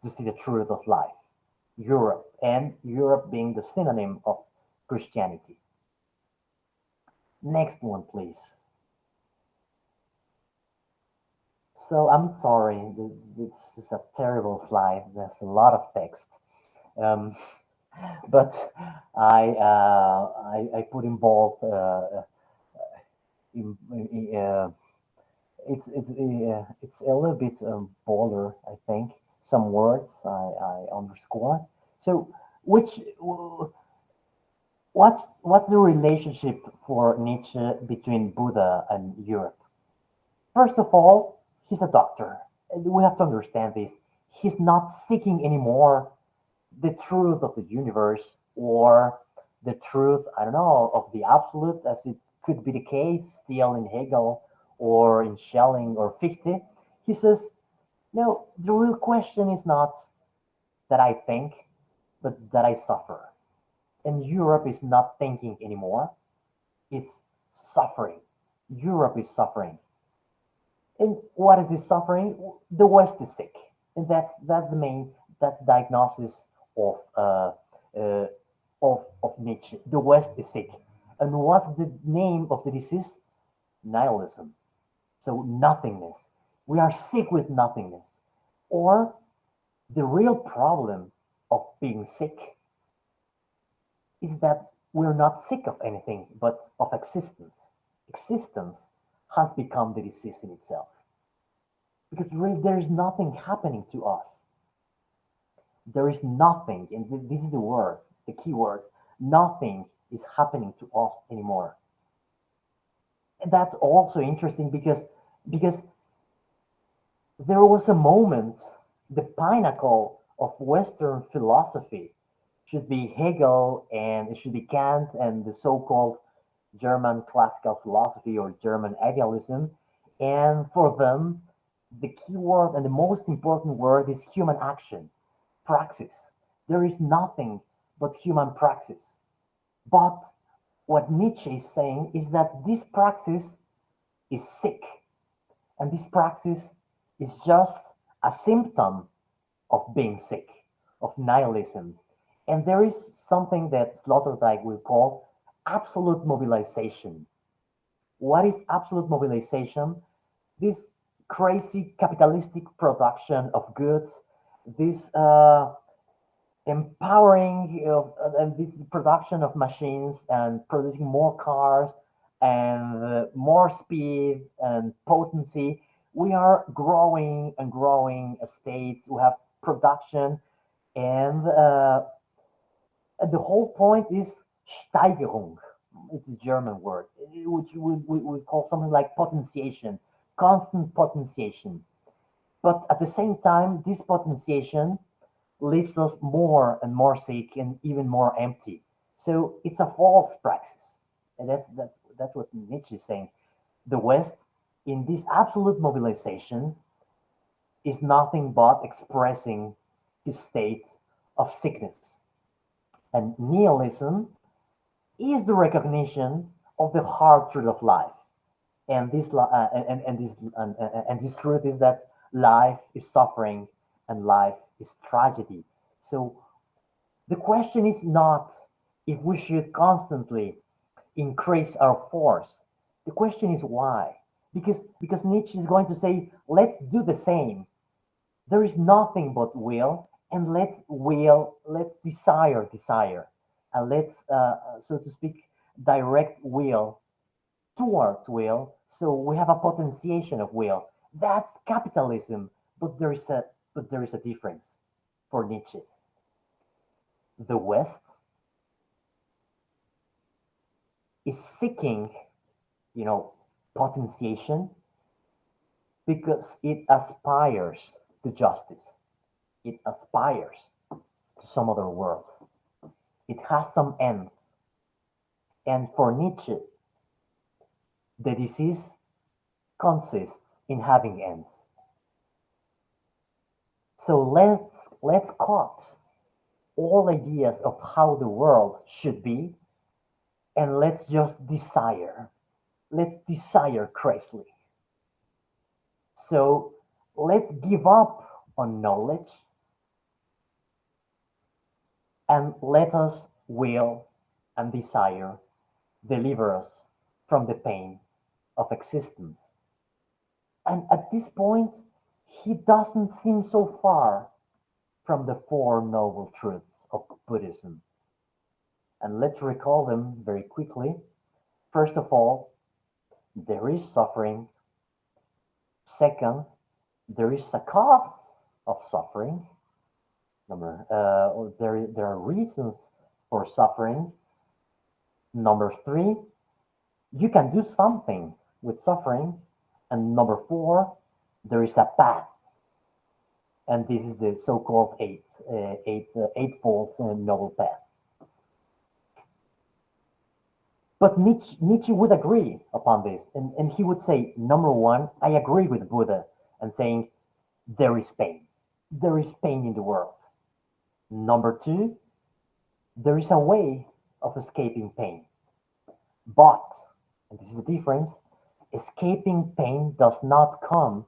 Speaker 3: to see the truth of life. Europe being the synonym of Christianity. Next one, please. So I'm sorry. This is a terrible slide. There's a lot of text. Um, but I put in bold in, it's a little bit bolder, I think. Some words I underscore. So, which what's the relationship for Nietzsche between Buddha and Europe? First of all, he's a doctor. And we have to understand this. He's not seeking anymore the truth of the universe or the truth, I don't know, of the absolute, as it could be the case still in Hegel or in Schelling or Fichte. He says, no, the real question is not that I think, but that I suffer. And Europe is not thinking anymore, it's suffering. Europe is suffering. And what is this suffering? The West is sick. And that's the main, that's diagnosis of uh, of Nietzsche. The West is sick. And what's the name of the disease? Nihilism. So nothingness. We are sick with nothingness. Or the real problem of being sick is that we're not sick of anything, but of existence. Existence has become the disease in itself. Because really, there is nothing happening to us. There is nothing, and this is the word, the key word, nothing is happening to us anymore. And that's also interesting because there was a moment, the pinnacle of Western philosophy should be Hegel and it should be Kant and the so-called German classical philosophy or German idealism. And for them, the key word and the most important word is human action, praxis. There is nothing but human praxis. But what Nietzsche is saying is that this praxis is sick, and this praxis is just a symptom of being sick, of nihilism. And there is something that Sloterdijk will call absolute mobilization. What is absolute mobilization? This crazy capitalistic production of goods, this empowering of, and this production of machines and producing more cars and more speed and potency. We are growing and growing states. We have production, and the whole point is Steigerung. It's a German word, which we call something like potentiation, constant potentiation. But at the same time, this potentiation leaves us more and more sick and even more empty. So it's a false praxis, and that's what Nietzsche is saying. The West, in this absolute mobilization, is nothing but expressing his state of sickness. And nihilism is the recognition of the hard truth of life. And this truth is that life is suffering and life is tragedy. So the question is not if we should constantly increase our force. The question is why. Because Nietzsche is going to say, let's do the same. There is nothing but will, and let's desire, and let's, so to speak, direct will towards will. So we have a potentiation of will. That's capitalism, but there is a difference for Nietzsche. The West is seeking, potentiation because it aspires to justice. It aspires to some other world. It has some end. And for Nietzsche, the disease consists in having ends. So let's cut all ideas of how the world should be, and let's just desire. Let's desire crazily. So let's give up on knowledge and let us will and desire deliver us from the pain of existence. And at this point, he doesn't seem so far from the Four Noble Truths of Buddhism. And let's recall them very quickly. First of all, there is suffering. Second, there is a cause of suffering. There are reasons for suffering. Number three, you can do something with suffering. And number four, there is a path. And this is the so-called eightfold noble path. But Nietzsche would agree upon this, and he would say, number one, I agree with Buddha and saying there is pain. There is pain in the world. Number two, there is a way of escaping pain. But, and this is the difference, escaping pain does not come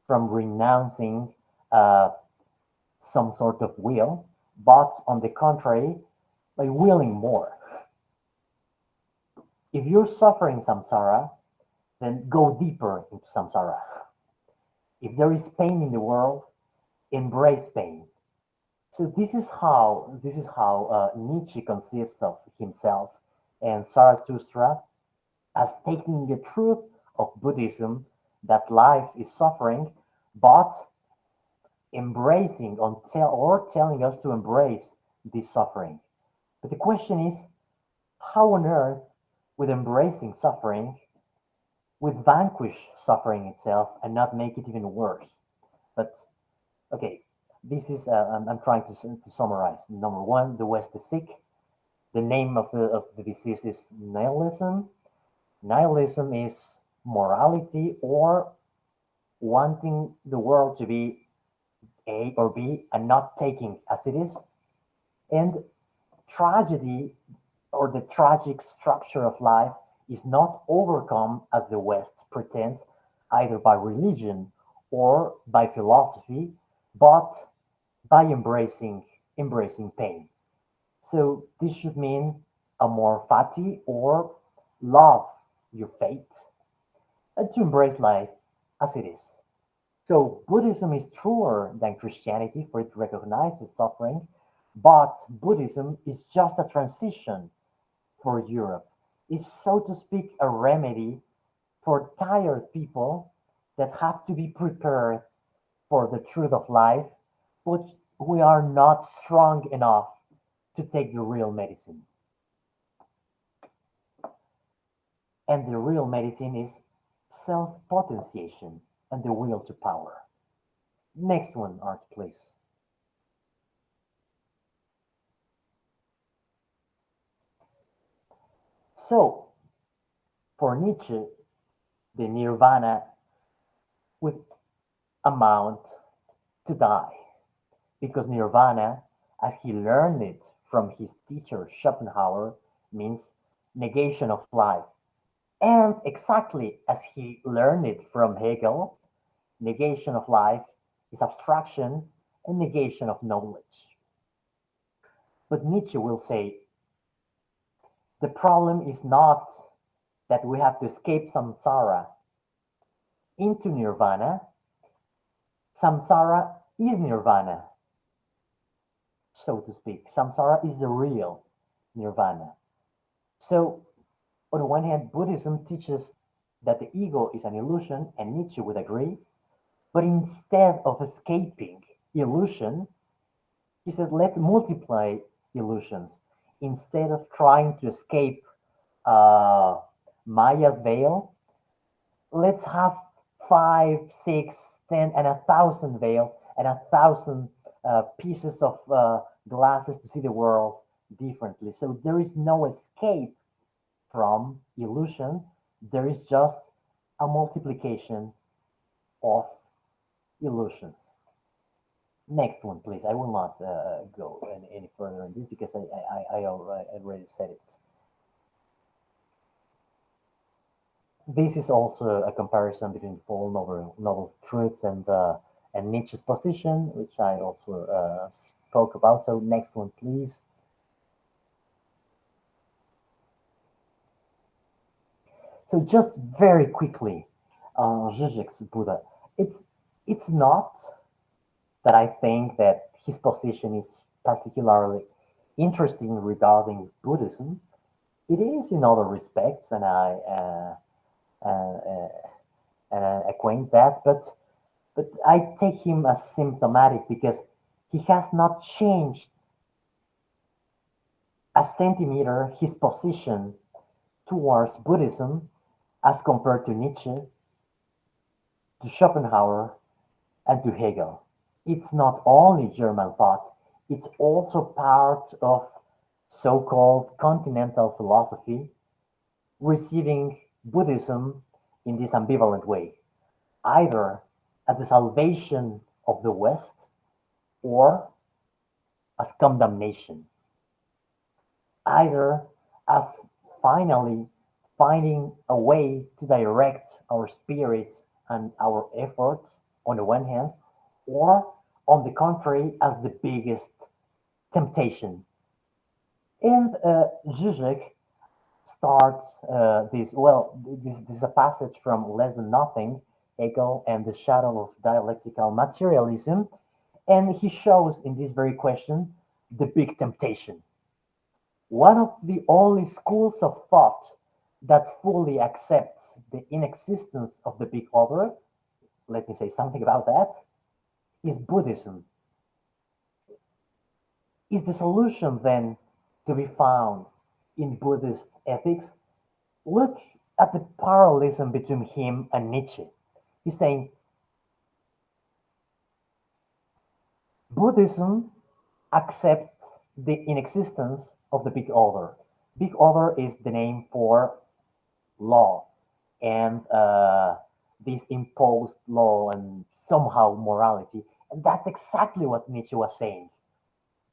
Speaker 3: from renouncing some sort of will, but on the contrary, by willing more. If you're suffering samsara, then go deeper into samsara. If there is pain in the world, embrace pain. So this is how Nietzsche conceives of himself and Zarathustra as taking the truth of Buddhism that life is suffering, but embracing or telling us to embrace this suffering. But the question is, how on earth, with embracing suffering, would vanquish suffering itself and not make it even worse? But okay, this is I'm trying to summarize. Number one, the West is sick. The name of the disease is nihilism. Nihilism is morality or wanting the world to be A or B and not taking as it is. And tragedy or the tragic structure of life is not overcome as the West pretends, either by religion or by philosophy, but by embracing pain. So this should mean amor fati or love your fate and to embrace life as it is. So Buddhism is truer than Christianity for it recognizes suffering, but Buddhism is just a transition for Europe. It's, so to speak, a remedy for tired people that have to be prepared for the truth of life, but we are not strong enough to take the real medicine. And the real medicine is self-potentiation and the will to power. Next one, Art, please. So, for Nietzsche, the nirvana would amount to die, because nirvana, as he learned it from his teacher Schopenhauer, means negation of life. And exactly as he learned it from Hegel, negation of life is abstraction and negation of knowledge. But Nietzsche will say the problem is not that we have to escape samsara into nirvana. Samsara is nirvana, so to speak. Samsara is the real nirvana. So, on the one hand, Buddhism teaches that the ego is an illusion, and Nietzsche would agree. But instead of escaping illusion, he says, let's multiply illusions. Instead of trying to escape Maya's veil, let's have 5, 6, 10, and 1,000 veils and 1,000 pieces of glasses to see the world differently. So there is no escape from illusion. There is just a multiplication of illusions. Next one, please. I will not go any further in this because I already said it. This is also a comparison between the Four Noble Truths and Nietzsche's position, which I also spoke about. So next one, please. So just very quickly, Zizek's Buddha. It's it's not that I think that his position is particularly interesting regarding Buddhism. It is in other respects, and uh, I acquaint that, but I take him as symptomatic because he has not changed a centimeter his position towards Buddhism as compared to Nietzsche, to Schopenhauer, and to Hegel. It's not only German thought, it's also part of so called continental philosophy, receiving Buddhism in this ambivalent way, either as the salvation of the West or as condemnation, either as finally finding a way to direct our spirits and our efforts on the one hand, or on the contrary, as the biggest temptation. And Zizek starts this is a passage from Less Than Nothing, Hegel and the Shadow of Dialectical Materialism, and he shows in this very question the big temptation. One of the only schools of thought that fully accepts the inexistence of the big other, let me say something about that, is Buddhism. Is the solution then to be found in Buddhist ethics? Look at the parallelism between him and Nietzsche. He's saying Buddhism accepts the inexistence of the big other. Big other is the name for law and this imposed law and somehow morality. And that's exactly what Nietzsche was saying.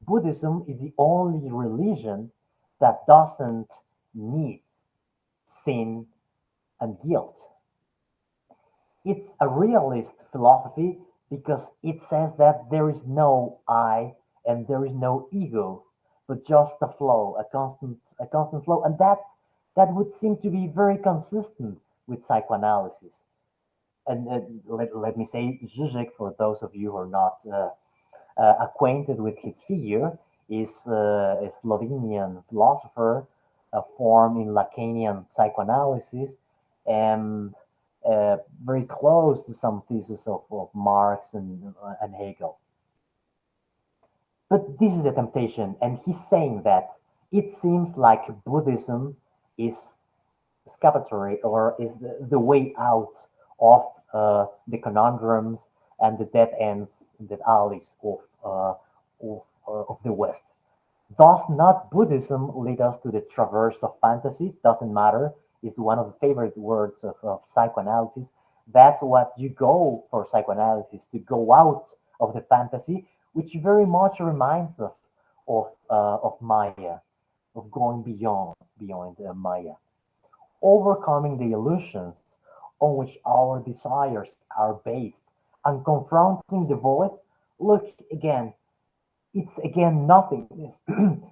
Speaker 3: Buddhism is the only religion that doesn't need sin and guilt. It's a realist philosophy because it says that there is no I and there is no ego, but just a flow, a constant flow, and that would seem to be very consistent with psychoanalysis. And let me say, Zizek, for those of you who are not acquainted with his figure, is a Slovenian philosopher formed in Lacanian psychoanalysis and very close to some theses of Marx and Hegel. But this is the temptation, and he's saying that it seems like Buddhism is escapatory or is the way out of the conundrums and the dead ends, the alleys of the West. Does not Buddhism lead us to the traverse of fantasy? Doesn't matter. Is one of the favorite words of psychoanalysis. That's what you go for psychoanalysis, to go out of the fantasy, which very much reminds us of Maya, of going beyond Maya, overcoming the illusions on which our desires are based, and confronting the void. Look again, it's again nothingness.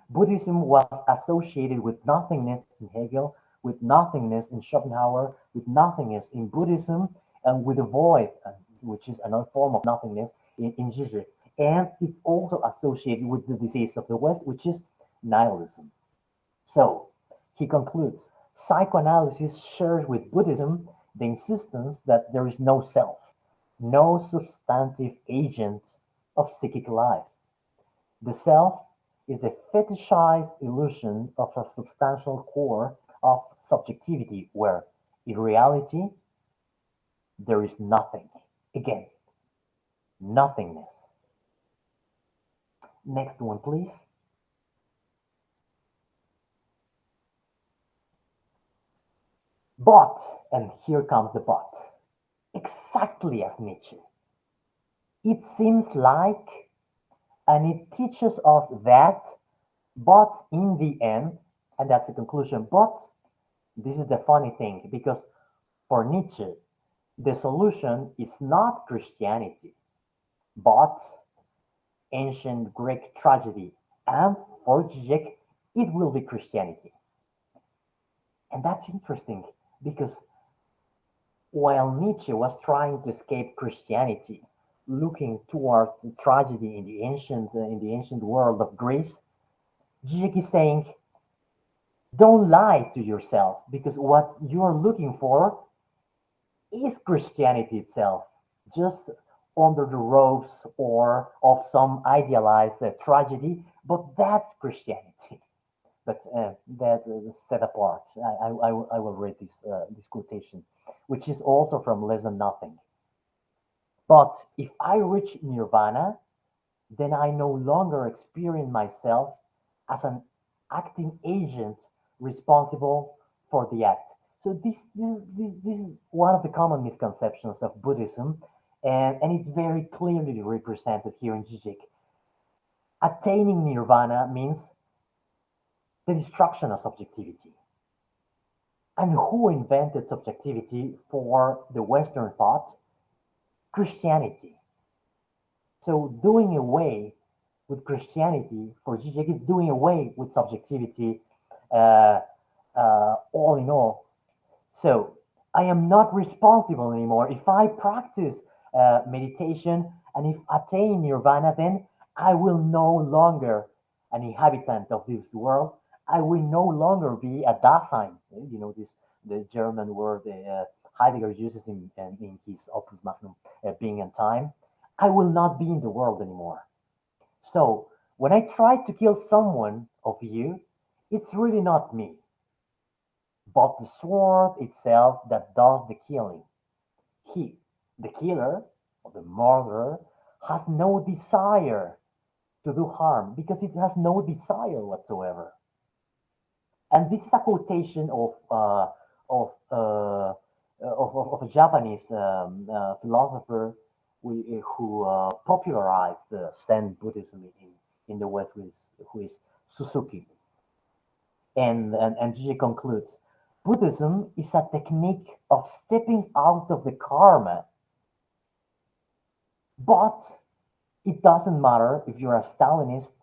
Speaker 3: Buddhism was associated with nothingness in Hegel, with nothingness in Schopenhauer, with nothingness in Buddhism, and with the void, which is another form of nothingness in Zizek. And it's also associated with the disease of the West, which is nihilism. So he concludes psychoanalysis shares with Buddhism the insistence that there is no self, no substantive agent of psychic life. The self is the fetishized illusion of a substantial core of subjectivity where, in reality, there is nothing. Again, nothingness. Next one, please. But, and here comes the but, exactly as Nietzsche, it seems like, and it teaches us that, but in the end, and that's the conclusion, but this is the funny thing, because for Nietzsche, the solution is not Christianity, but ancient Greek tragedy, and for Zizek, it will be Christianity. And that's interesting because While Nietzsche was trying to escape Christianity, looking towards the tragedy in the ancient world of Greece, Zizek is saying, don't lie to yourself because what you're looking for is Christianity itself, just under the robes or of some idealized tragedy, but that's Christianity. But that set apart. I will read this quotation, which is also from Less Than Nothing. But if I reach nirvana, then I no longer experience myself as an acting agent responsible for the act. So this is one of the common misconceptions of Buddhism, and it's very clearly represented here in Zizek. Attaining nirvana means the destruction of subjectivity. And who invented subjectivity for the Western thought? Christianity. So doing away with Christianity for Zizek is doing away with subjectivity uh, all in all. So I am not responsible anymore. If I practice meditation and if attain nirvana, then I will no longer an inhabitant of this world. I will no longer be a Dasein. You know this the German word Heidegger uses in his Opus Magnum, being and time. I will not be in the world anymore. So when I try to kill someone of you, it's really not me, but the sword itself that does the killing. He, the killer or the murderer, has no desire to do harm because it has no desire whatsoever. And this is a quotation of, uh, of a Japanese philosopher who popularized Zen Buddhism in the West, who is Suzuki. And Gigi concludes, Buddhism is a technique of stepping out of the karma, but it doesn't matter if you're a Stalinist,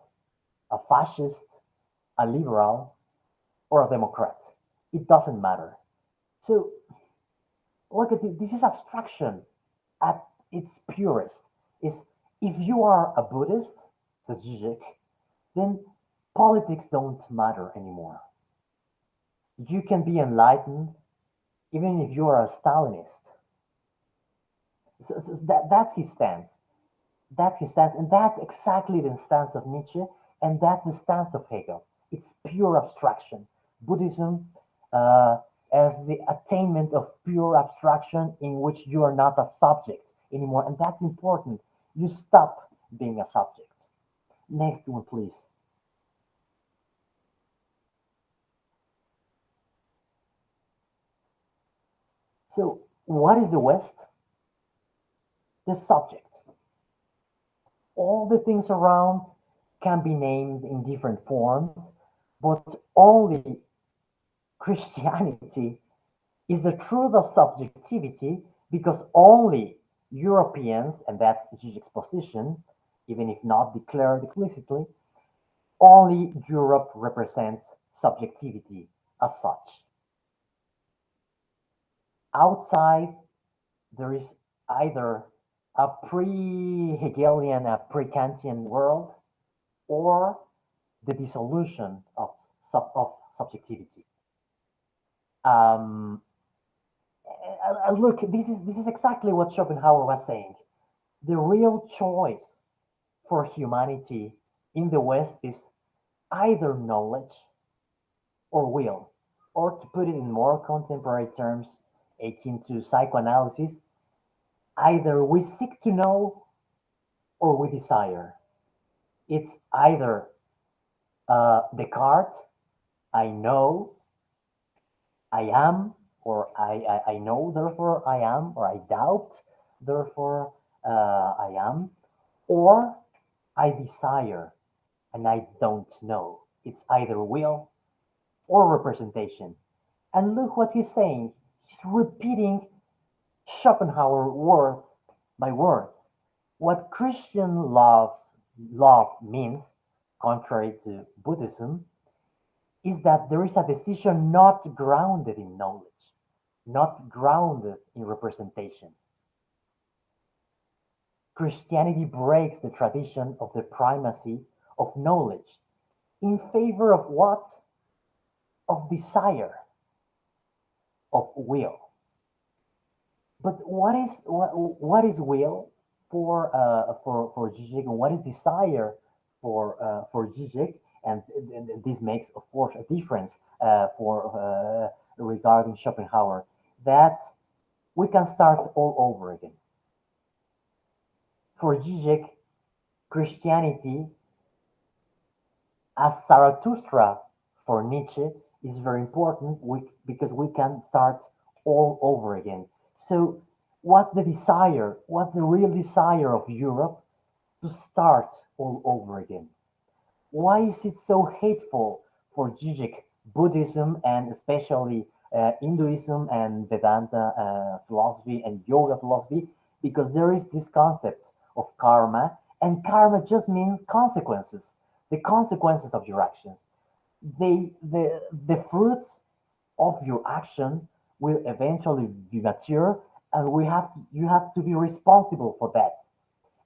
Speaker 3: a fascist, a liberal, or a Democrat. It doesn't matter. So look at it. This is abstraction at its purest. Is if you are a Buddhist, says Zizek, then politics don't matter anymore. You can be enlightened even if you are a Stalinist. So that's his stance. That's his stance, and that's exactly the stance of Nietzsche, and that's the stance of Hegel. It's pure abstraction. Buddhism uh, as the attainment of pure abstraction in which you are not a subject anymore, and that's important. You stop being a subject. Next one, please. So, what is the West? The subject. All the things around can be named in different forms, but only Christianity is the truth of subjectivity because only Europeans, and that's Zizek's position, even if not declared explicitly, only Europe represents subjectivity as such. Outside, there is either a pre-Hegelian, a pre-Kantian world, or the dissolution of subjectivity. Um, Look, this is exactly what Schopenhauer was saying. The real choice for humanity in the West is either knowledge or will, or to put it in more contemporary terms, akin to psychoanalysis, either we seek to know or we desire. It's either Descartes, I know, I am, or I know, therefore I am, or I doubt, therefore I am, or I desire and I don't know. It's either will or representation. And look what he's saying. He's repeating Schopenhauer word by word. What Christian love means, contrary to Buddhism, is that there is a decision not grounded in knowledge. not grounded in representation. Christianity breaks the tradition of the primacy of knowledge in favor of what? Of desire, of will. But what is will for Zizek, and what is desire for Zizek? And this makes, of course, a difference for regarding Schopenhauer, that we can start all over again. For Zizek, Christianity, as Zarathustra for Nietzsche, is very important because we can start all over again. So, what's the real desire of Europe to start all over again? Why is it so hateful for Zizek Buddhism, and especially Hinduism and Vedanta philosophy and yoga philosophy? Because there is this concept of karma, and karma just means consequences, the consequences of your actions. The fruits of your action will eventually be mature, and you have to be responsible for that.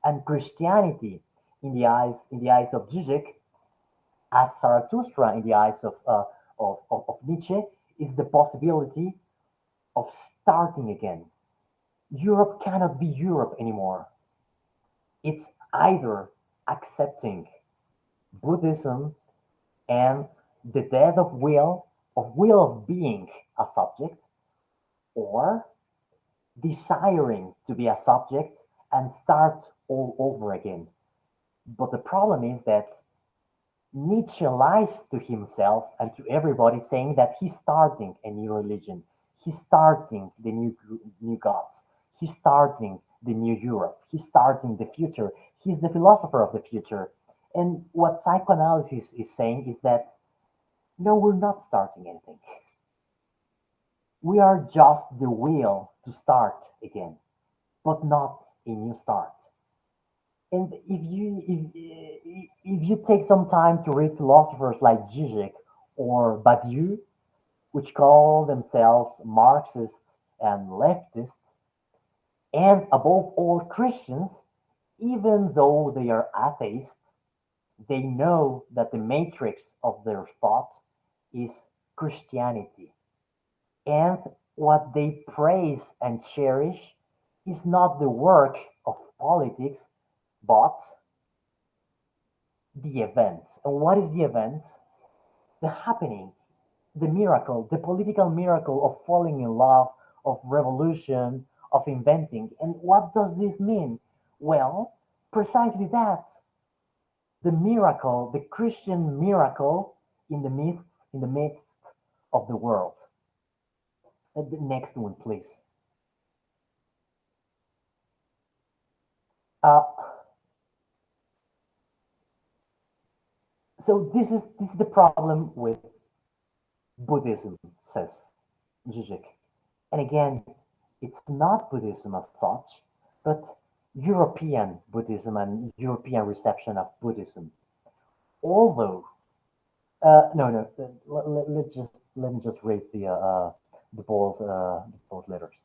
Speaker 3: And Christianity, in the eyes of Zizek, as Zarathustra in the eyes of Nietzsche, is the possibility of starting again. Europe cannot be Europe anymore. It's either accepting Buddhism and the death of will of being a subject, or desiring to be a subject and start all over again. But the problem is that Nietzsche lies to himself and to everybody, saying that he's starting a new religion, he's starting the new gods, he's starting the new Europe, he's starting the future, he's the philosopher of the future. And what psychoanalysis is saying is that no, we're not starting anything. We are just the will to start again, but not a new start. And if you take some time to read philosophers like Zizek or Badiou, which call themselves Marxists and leftists, and above all Christians, even though they are atheists, they know that the matrix of their thought is Christianity. And what they praise and cherish is not the work of politics, but the event. And what is the event? The happening, the miracle, the political miracle of falling in love, of revolution, of inventing. And what does this mean? Well, precisely that, the miracle, the Christian miracle in the midst of the world. The next one, please. Uh, so this is the problem with Buddhism, says Zizek. And again, it's not Buddhism as such, but European Buddhism and European reception of Buddhism. Although, no, let me just read the bold letters.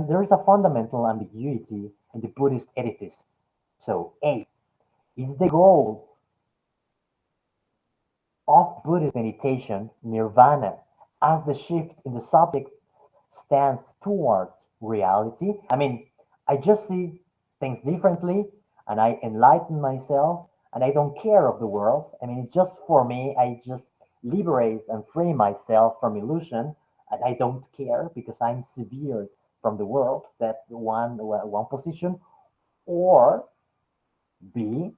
Speaker 3: There is a fundamental ambiguity in the Buddhist edifice. So, A, is the goal of Buddhist meditation nirvana as the shift in the subject's stance towards reality? I mean, I just see things differently, and I enlighten myself, and I don't care of the world. I mean, it's just for me, I just liberate and free myself from illusion, and I don't care because I'm severed from the world. That's one position. Or B,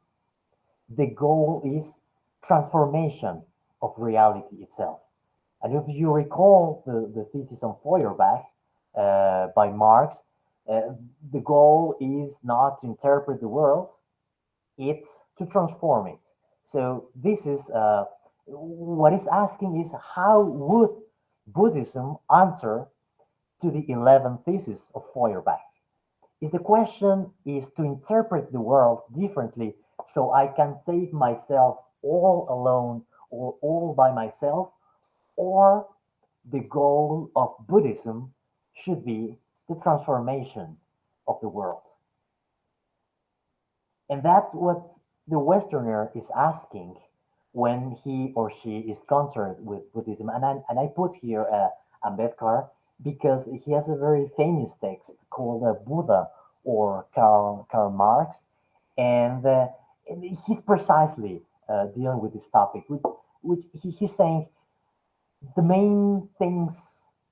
Speaker 3: the goal is transformation of reality itself. And if you recall the thesis on Feuerbach by Marx, the goal is not to interpret the world, it's to transform it. So this is what it's asking is, how would Buddhism answer to the 11th thesis of Feuerbach? Is the question is to interpret the world differently so I can save myself all alone or all by myself, or the goal of Buddhism should be the transformation of the world. And that's what the Westerner is asking when he or she is concerned with Buddhism. And I put here Ambedkar because he has a very famous text called Buddha or Karl Marx. And he's precisely dealing with this topic, which he's saying the main things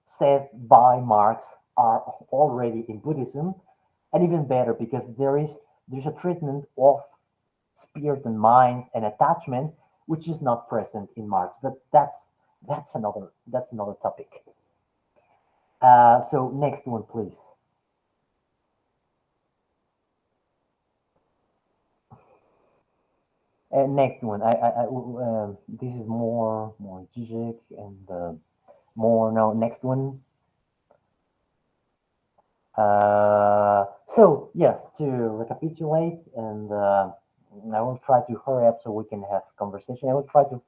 Speaker 3: said by Marx are already in Buddhism, and even better because there's a treatment of spirit and mind and attachment which is not present in Marx. But that's another topic. So next one, please. Next one. This is more Zizek and more no. Next one. So yes, to recapitulate, and I will try to hurry up so we can have conversation. I will try to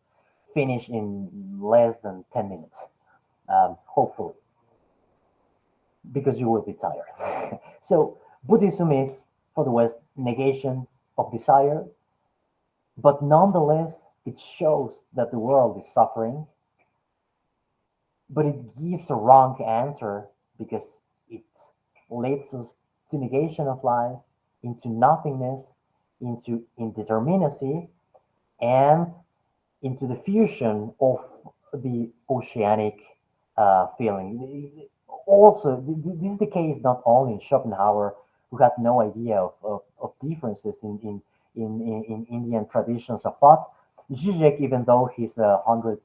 Speaker 3: finish in less than 10 minutes, hopefully, because you will be tired. So Buddhism is, for the West, negation of desire, but nonetheless, it shows that the world is suffering, but it gives a wrong answer because it leads us to negation of life, into nothingness, into indeterminacy, and into the fusion of the oceanic feeling. Also, this is the case not only in Schopenhauer, who had no idea of differences in Indian traditions of thought. Zizek, even though he's 100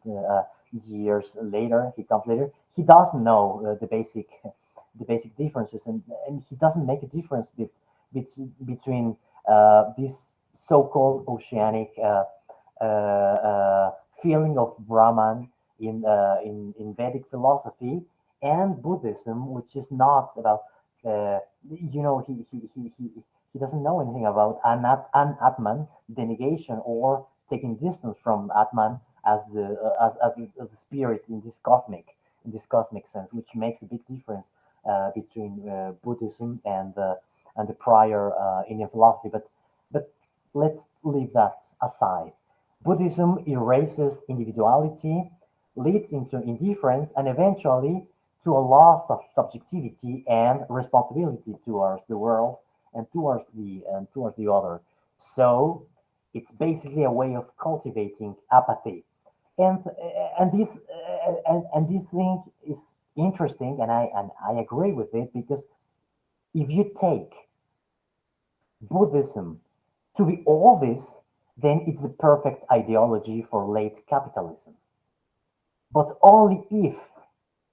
Speaker 3: years later, he comes later, he doesn't know the basic differences, and he doesn't make a difference between this so-called oceanic feeling of Brahman in Vedic philosophy and Buddhism, which is not about he doesn't know anything about Atman, the negation, or taking distance from Atman as the spirit in this cosmic sense, which makes a big difference between Buddhism and the prior Indian philosophy. But let's leave that aside. Buddhism erases individuality, leads into indifference, and eventually to a loss of subjectivity and responsibility towards the world and towards the other. So it's basically a way of cultivating apathy, and and this thing is interesting, and I agree with it because if you take Buddhism to be all this, then it's the perfect ideology for late capitalism. But only if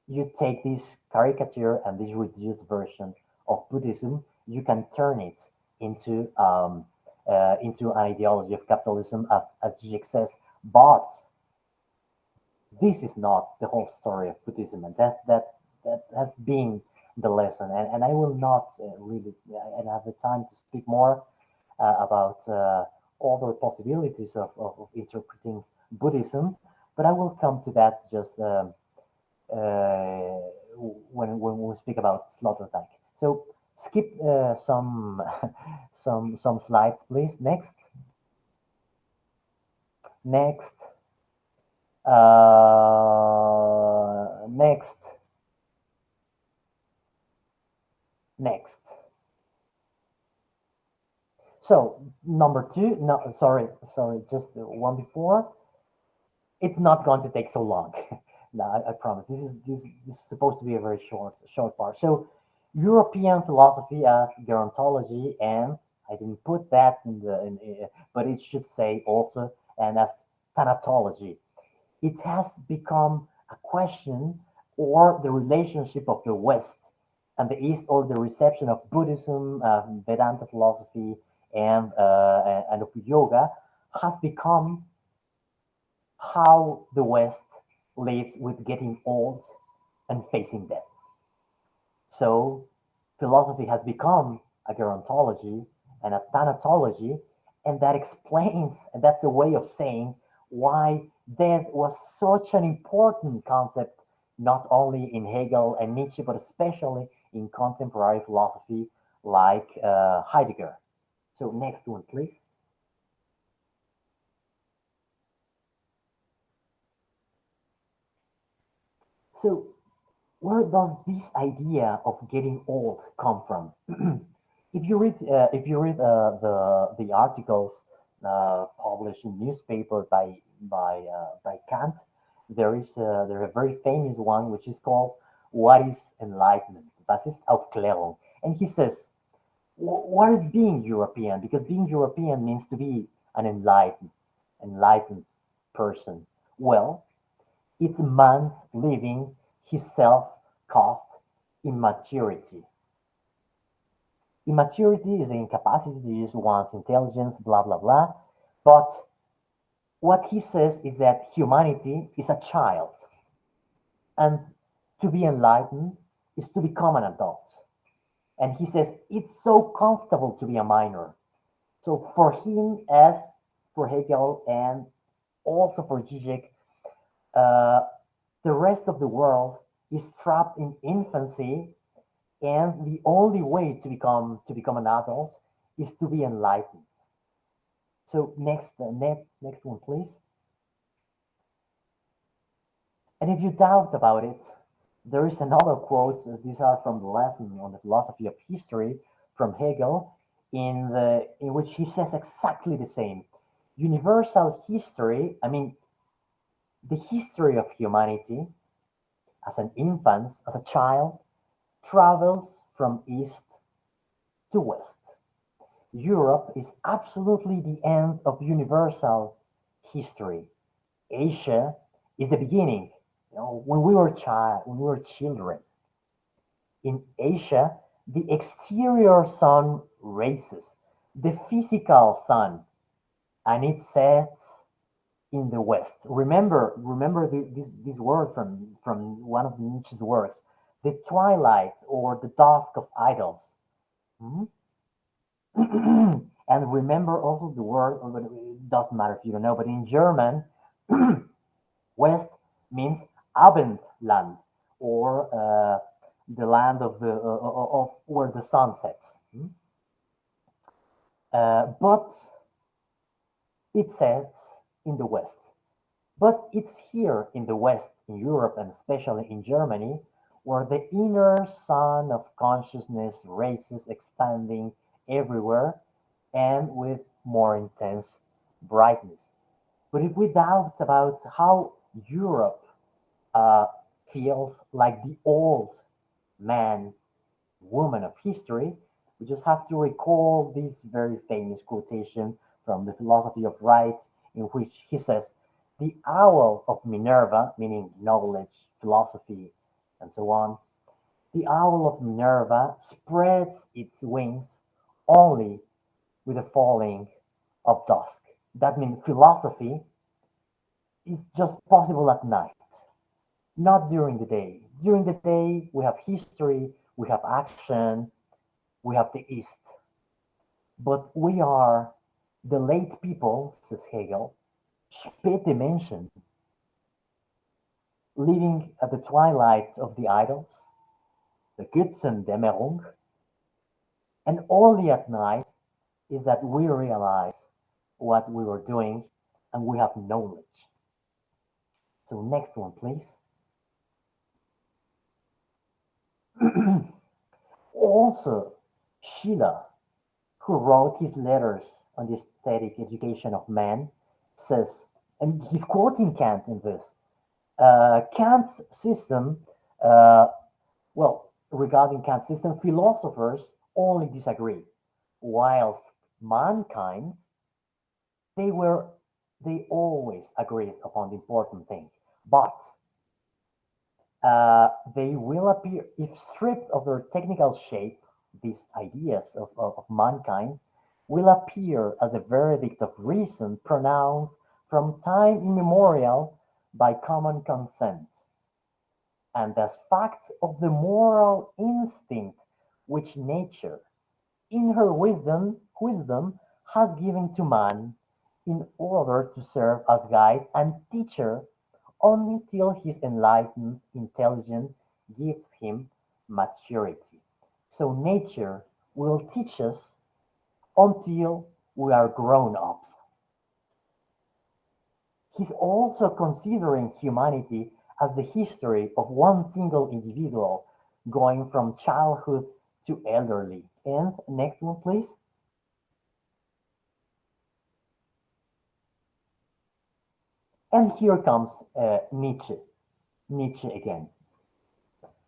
Speaker 3: you take this caricature and this reduced version of Buddhism, you can turn it into an ideology of capitalism, as Zizek says. But this is not the whole story of Buddhism, and that has been the lesson. And I will not really, I don't have the time to speak more about other possibilities of interpreting Buddhism, but I will come to that just when we speak about Sloterdijk. So skip some some slides, please. Next. Next. Next. So number two, no, sorry, just one before. It's not going to take so long. No, I promise. This is supposed to be a very short part. So European philosophy as gerontology, and I didn't put that but it should say also, and as thanatology. It has become a question or the relationship of the West and the East, or the reception of Buddhism, Vedanta philosophy, and of yoga, has become how the West lives with getting old and facing death. So philosophy has become a gerontology and a thanatology, and that explains, and that's a way of saying why death was such an important concept not only in Hegel and Nietzsche, but especially in contemporary philosophy like Heidegger. So next one, please. So where does this idea of getting old come from? If you read the articles published in newspaper by Kant, there a very famous one which is called "What is Enlightenment?" Das ist Aufklärung, and he says, "What is being European? Because being European means to be an enlightened person. Well, it's man's living his self-caused immaturity. Immaturity is the incapacity to use one's intelligence, blah, blah, blah. But what he says is that humanity is a child, and to be enlightened is to become an adult. And he says it's so comfortable to be a minor. So for him, as for Hegel, and also for Zizek, uh, the rest of the world is trapped in infancy, and the only way to become an adult is to be enlightened. So next one, please. And if you doubt about it, there is another quote. These are from the lesson on the philosophy of history from Hegel, in which he says exactly the same. Universal history, I mean, the history of humanity as an infant, as a child, travels from east to west. Europe is absolutely the end of universal history. Asia is the beginning. When we were children. In Asia, the exterior sun rises, the physical sun, and it sets in the west. Remember this word from one of Nietzsche's works, the twilight or the dusk of idols. Hmm? And remember also the word, it doesn't matter if you don't know, but in German, west means Abendland, or the land of where the sun sets. Hmm? But it sets in the west. But it's here in the West, in Europe, and especially in Germany, where the inner sun of consciousness races expanding everywhere and with more intense brightness. But if we doubt about how Europe uh, feels like the old man, woman of history, we just have to recall this very famous quotation from the philosophy of right, in which he says, "The owl of Minerva," meaning knowledge, philosophy, and so on, "the owl of Minerva spreads its wings only with the falling of dusk." That means philosophy is just possible at night, not during the day. During the day, we have history, we have action, we have the East. But we are the late people, says Hegel, Spätmenschen, living at the twilight of the idols, the Götzendämmerung, and only at night is that we realize what we were doing and we have knowledge. So next one, please. Also, Schiller, who wrote his letters on the aesthetic education of man, says, and he's quoting Kant in this, Kant's system, uh, regarding Kant's system, philosophers only disagree, whilst mankind, they were, they always agreed upon the important thing. But they will appear, if stripped of their technical shape, these ideas of mankind will appear as a verdict of reason pronounced from time immemorial by common consent, and as facts of the moral instinct which nature, in her wisdom has given to man in order to serve as guide and teacher only till his enlightened intelligence gives him maturity. So nature will teach us until we are grown ups. He's also considering humanity as the history of one single individual going from childhood to elderly. And next one, please. And here comes Nietzsche. Nietzsche again.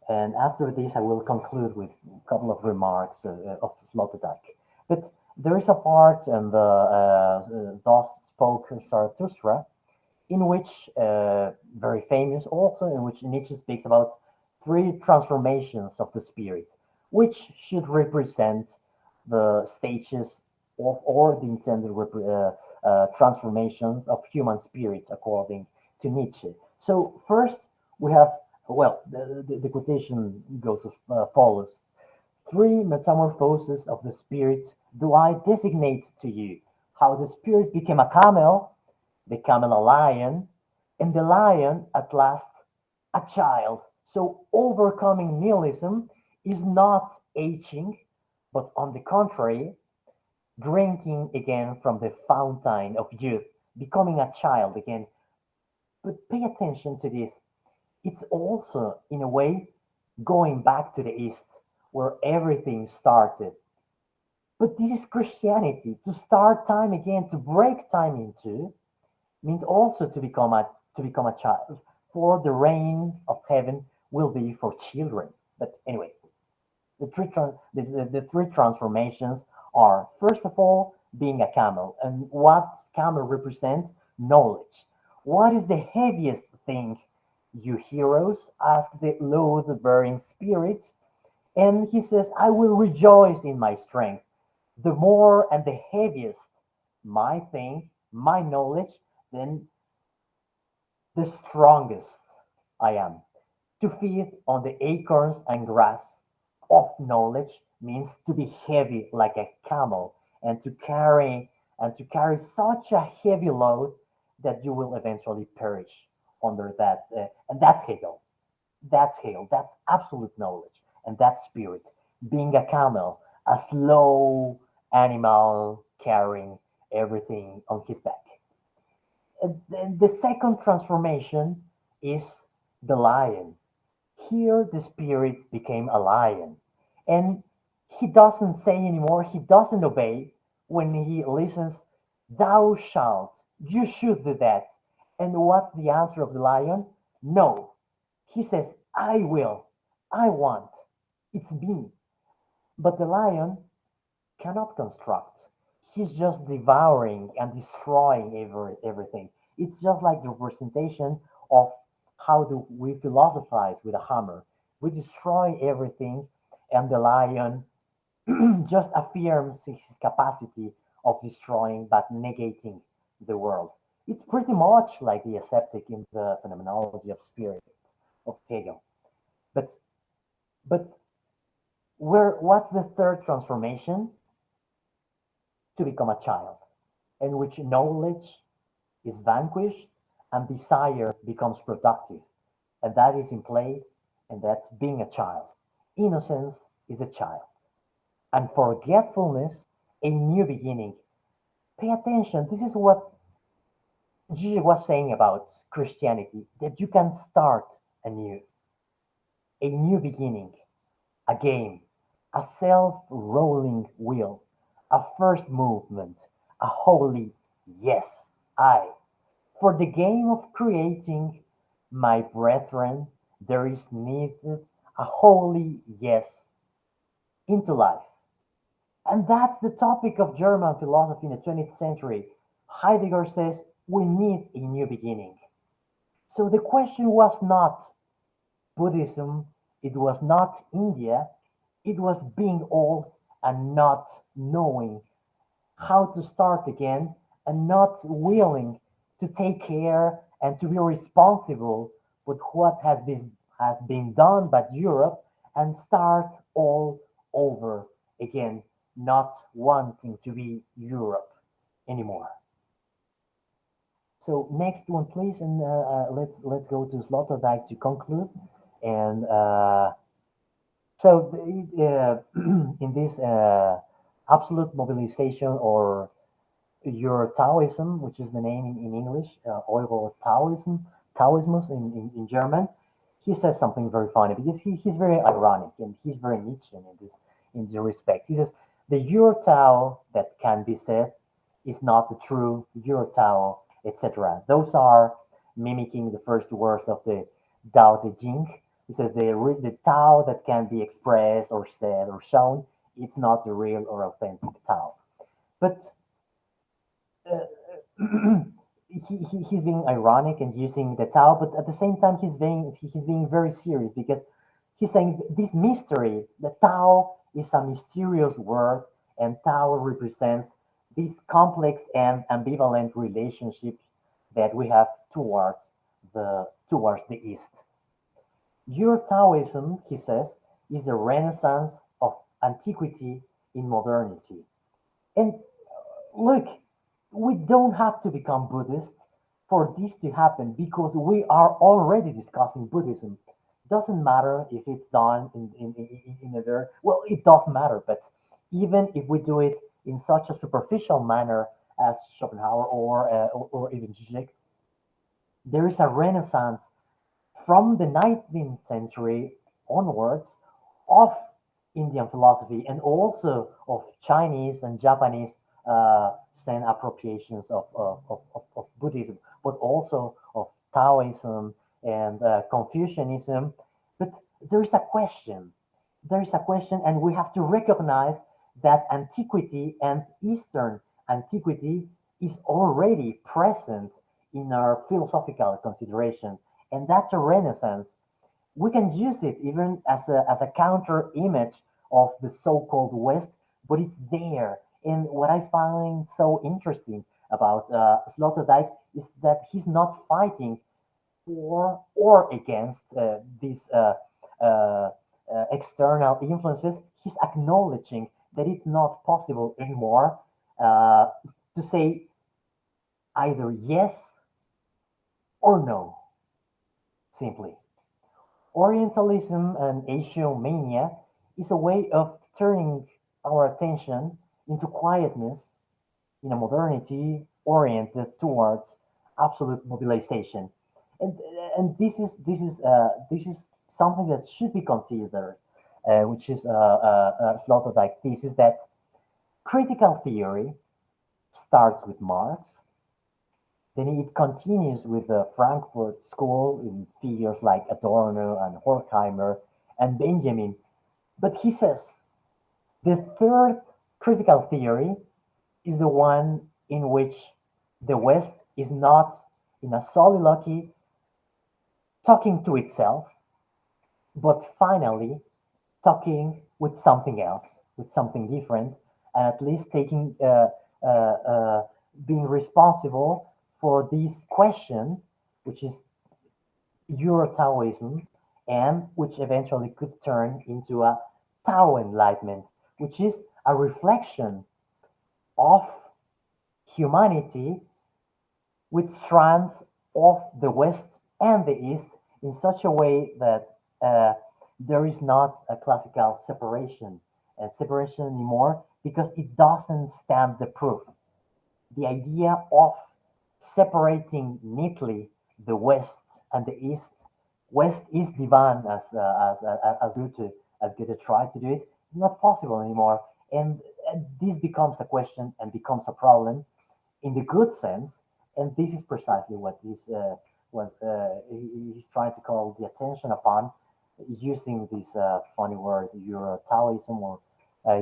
Speaker 3: And after this, I will conclude with a couple of remarks of Sloterdijk. But there is a part in the Thus Spoke Zarathustra, in which, very famous also, in which Nietzsche speaks about three transformations of the spirit, which should represent the stages of or the intended transformations of human spirit, according to Nietzsche. So first we have, well, the quotation goes as follows: three metamorphoses of the spirit do I designate to you: how the spirit became a camel, the camel a lion, and the lion at last a child. So overcoming nihilism is not aging, but on the contrary, drinking again from the fountain of youth, becoming a child again. But pay attention to this. It's also, in a way, going back to the East, where everything started. But this is Christianity. To start time again, to break time in two, means also to become a child. For the reign of heaven will be for children. But anyway, the three transformations are, first of all, being a camel. And what camel represents? Knowledge. What is the heaviest thing, you heroes? Asked the load-bearing spirit. And he says, I will rejoice in my strength. The more and the heaviest my thing, my knowledge, then the strongest I am. To feed on the acorns and grass of knowledge means to be heavy like a camel, and to carry such a heavy load that you will eventually perish under that. And that's Hegel. That's Hegel. That's absolute knowledge, and that's spirit. Being a camel, a slow animal carrying everything on his back. The second transformation is the lion. Here, the spirit became a lion. And he doesn't say anymore, he doesn't obey when he listens, thou shalt, you should do that. And what's the answer of the lion? No. He says, I will, I want, it's me. But the lion cannot construct. He's just devouring and destroying everything. It's just like the representation of how do we philosophize with a hammer. We destroy everything, and the lion just affirms his capacity of destroying but negating the world. It's pretty much like the ascetic in the phenomenology of spirit of Hegel. But but what's the third transformation? To become a child, in which knowledge is vanquished and desire becomes productive. And that is in play, and that's being a child. Innocence is a child. And forgetfulness, a new beginning. Pay attention. This is what Gigi was saying about Christianity, that you can start anew, a new beginning, a game, a self rolling wheel, a first movement, a holy yes, I. For the game of creating, my brethren, there is needed a holy yes into life. And that's the topic of German philosophy in the 20th century. Heidegger says we need a new beginning. So the question was not Buddhism, it was not India, it was being old and not knowing how to start again and not willing to take care and to be responsible with what has been done by Europe and start all over again, not wanting to be Europe anymore. So next one, please, and let's go to Sloterdijk to conclude. And in this absolute mobilization, or Euro Taoism, which is the name in English, Euro Taoism, Taoismus in German, he says something very funny because he's very ironic and he's very Nietzschean in this respect. He says the Euro Tao that can be said is not the true Euro Tao, etc. Those are mimicking the first words of the Tao Te Ching. He says the Tao that can be expressed or said or shown, it's not the real or authentic Tao. But he's being ironic and using the Tao, but at the same time he's being very serious because he's saying this mystery, the Tao is a mysterious word, and Tao represents this complex and ambivalent relationship that we have towards the East. Your Taoism, he says, is the renaissance of antiquity in modernity. And look, we don't have to become Buddhists for this to happen because we are already discussing Buddhism. Doesn't matter if it's done in a very, well, it does matter, but even if we do it in such a superficial manner as Schopenhauer or even Zizek, there is a renaissance from the 19th century onwards of Indian philosophy and also of Chinese and Japanese Zen appropriations of Buddhism, but also of Taoism and Confucianism. But there is a question. There is a question, and we have to recognize that antiquity and Eastern antiquity is already present in our philosophical consideration, and that's a renaissance. We can use it even as a counter image of the so-called West, but it's there. And what I find so interesting about Sloterdijk is that he's not fighting for or against these external influences. He's acknowledging that it's not possible anymore to say either yes or no, simply. Orientalism and Asiomania is a way of turning our attention into quietness in a modernity oriented towards absolute mobilization. And, and this is something that should be considered, which is Sloterdijk thesis that critical theory starts with Marx, then it continues with the Frankfurt School in figures like Adorno and Horkheimer and Benjamin. But he says the third critical theory is the one in which the West is not in a soliloquy talking to itself, but finally talking with something else, with something different, and at least being responsible for this question, which is Euro Taoism, and which eventually could turn into a Tao enlightenment, which is a reflection of humanity with strands of the West and the East in such a way that there is not a classical separation anymore because it doesn't stand the proof. The idea of separating neatly the West and the East, West is divan as Goethe tried to do it, is not possible anymore, and this becomes a question and becomes a problem in the good sense, and this is precisely he's trying to call the attention upon using this funny word Euro Taoism or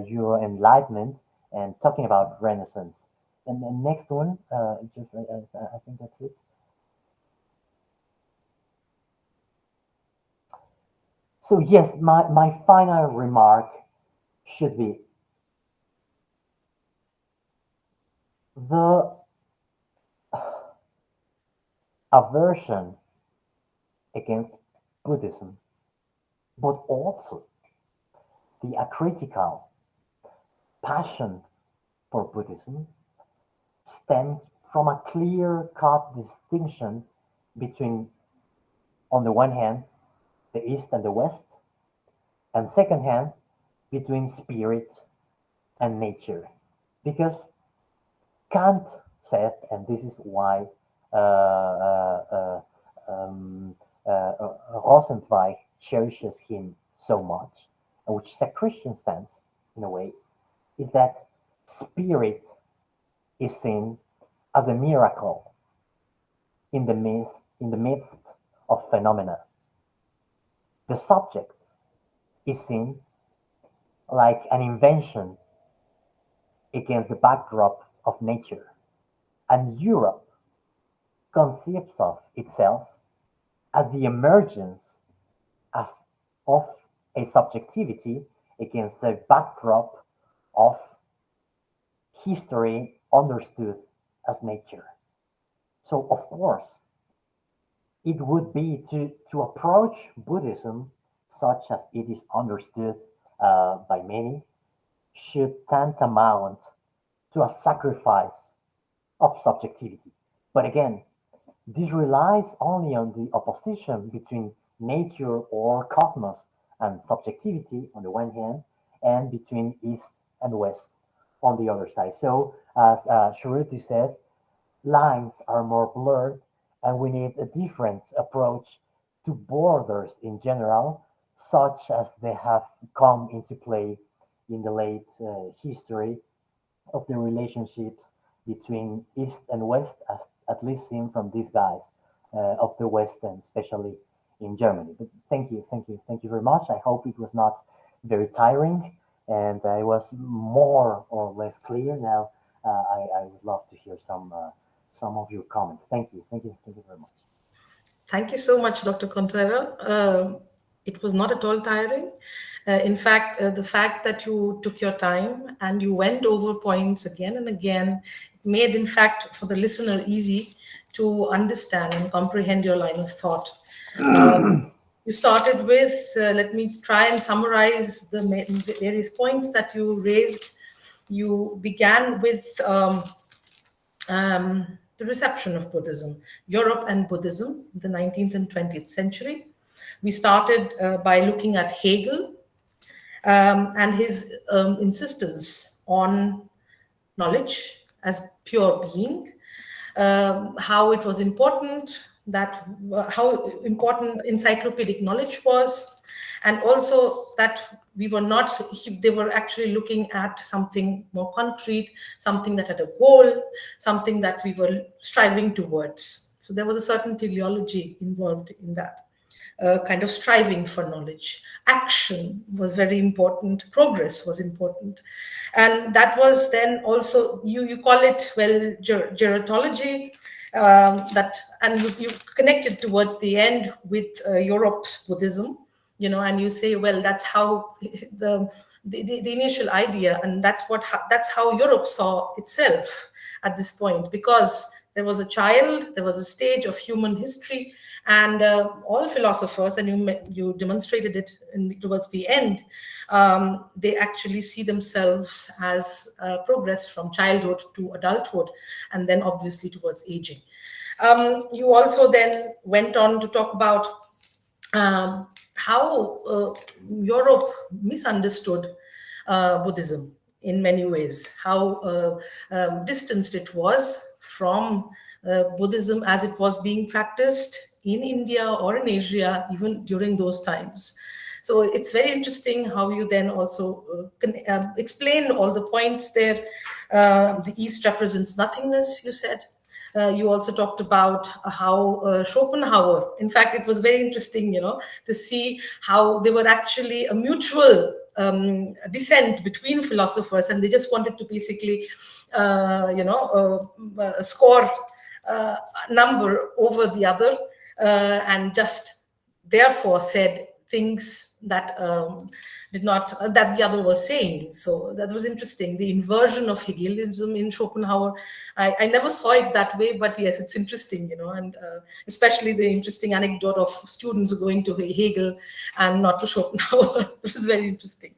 Speaker 3: Euro Enlightenment and talking about Renaissance. And the next one, I think that's it. So yes, my final remark should be the aversion against Buddhism, but also the acritical passion for Buddhism stems from a clear-cut distinction between, on the one hand, the East and the West, and second hand, between spirit and nature. Because Kant said, and this is why Rosenzweig cherishes him so much, and which is a Christian stance in a way, is that spirit is seen as a miracle in the midst of phenomena. The subject is seen like an invention against the backdrop of nature, and Europe conceives of itself as the emergence of a subjectivity against the backdrop of history understood as nature. So, of course, it would be to approach Buddhism such as it is understood by many, should tantamount to a sacrifice of subjectivity. But again, this relies only on the opposition between nature or cosmos and subjectivity on the one hand, and between East and West on the other side. So, as Shruti said, lines are more blurred, and we need a different approach to borders in general, such as they have come into play in the late history of the relationships between East and West, as at least seen from these guys of the West, and especially in Germany. But thank you very much. I hope it was not very tiring, and I was more or less clear. Now, I would love to hear some of your comments. Thank you very much.
Speaker 2: Thank you so much, Dr. Contreras. It was not at all tiring. In fact, the fact that you took your time and you went over points again and again, it made, in fact, for the listener easy to understand and comprehend your line of thought. You started with, let me try and summarize the various points that you raised. You began with the reception of Buddhism, Europe and Buddhism, the 19th and 20th century. We started by looking at Hegel and his insistence on knowledge as pure being, how it was important that how important encyclopedic knowledge was, and also that we were not, they were actually looking at something more concrete, something that had a goal, something that we were striving towards. So there was a certain teleology involved in that. Kind of striving for knowledge. Action was very important. Progress was important. And that was then also, you call it, well, gerontology, and you connected towards the end with Europe's Buddhism, and you say, well, that's how the initial idea, and that's how Europe saw itself at this point, because there was a child, there was a stage of human history, and all philosophers, and you demonstrated it towards the end, they actually see themselves as progress from childhood to adulthood, and then obviously towards aging. You also then went on to talk about how Europe misunderstood Buddhism in many ways, how distanced it was from Buddhism as it was being practiced in India or in Asia, even during those times. So it's very interesting how you then also explained all the points there. The East represents nothingness, you said. You also talked about how Schopenhauer, in fact, it was very interesting, to see how they were actually a mutual dissent between philosophers, and they just wanted to basically, score a number over the other, and just therefore said things that that the other was saying. So that was interesting. The inversion of Hegelianism in Schopenhauer, I never saw it that way, but yes, it's interesting, and especially the interesting anecdote of students going to Hegel and not to Schopenhauer. It was very interesting.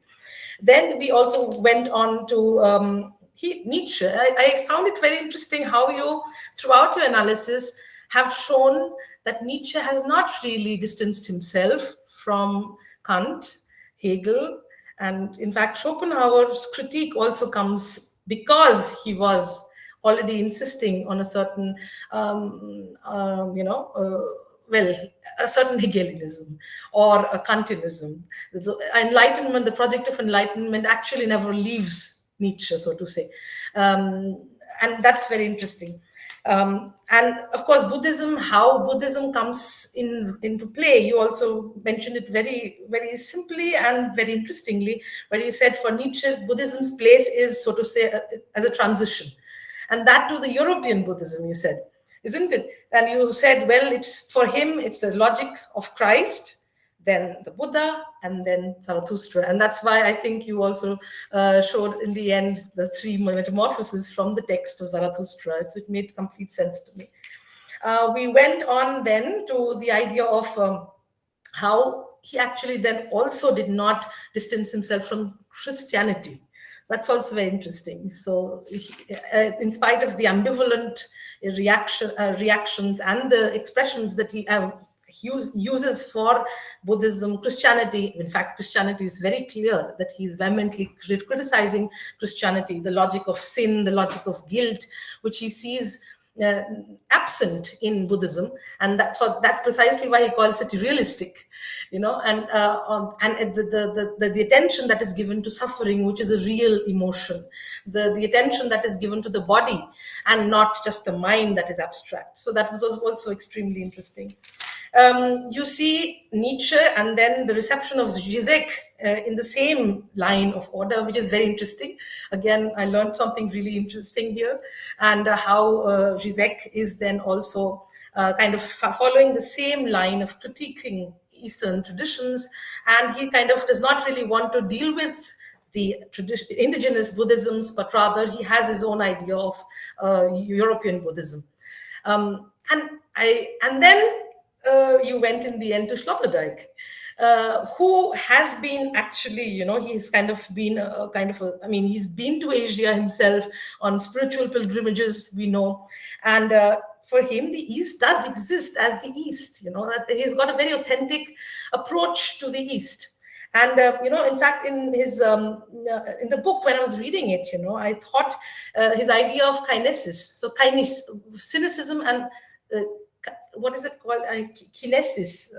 Speaker 2: Then we also went on to Nietzsche, I found it very interesting how you, throughout your analysis, have shown that Nietzsche has not really distanced himself from Kant, Hegel, and in fact, Schopenhauer's critique also comes because he was already insisting on a certain, well, a certain Hegelianism or a Kantianism. So enlightenment, the project of enlightenment actually never leaves Nietzsche, so to say. And that's very interesting. And of course, Buddhism, how Buddhism comes into play. You also mentioned it very, very simply and very interestingly, where you said for Nietzsche, Buddhism's place is, so to say, as a transition. And that to the European Buddhism, you said, isn't it? And you said, well, it's for him, it's the logic of Christ, then the Buddha, and then Zarathustra. And that's why I think you also showed in the end the three metamorphoses from the text of Zarathustra. So it made complete sense to me. We went on then to the idea of how he actually then also did not distance himself from Christianity. That's also very interesting. So in spite of the ambivalent reactions and the expressions that he uses for Buddhism, Christianity. In fact, Christianity is very clear that he's vehemently criticizing Christianity, the logic of sin, the logic of guilt, which he sees absent in Buddhism, and that's precisely why he calls it realistic, and the attention that is given to suffering, which is a real emotion, the attention that is given to the body and not just the mind that is abstract. So that was also extremely interesting. You see Nietzsche and then the reception of Zizek in the same line of order, which is very interesting. Again, I learned something really interesting here, and how Zizek is then also kind of following the same line of critiquing Eastern traditions, and he kind of does not really want to deal with the indigenous Buddhisms, but rather he has his own idea of European Buddhism. And then you went in the end to Sloterdijk, who has been actually, he's kind of been he's been to Asia himself on spiritual pilgrimages, we know. And for him, the East does exist as the East, that he's got a very authentic approach to the East. And, in fact, in his in the book, when I was reading it, I thought his idea of kinesis, so cynicism and what is it called? Kinesis,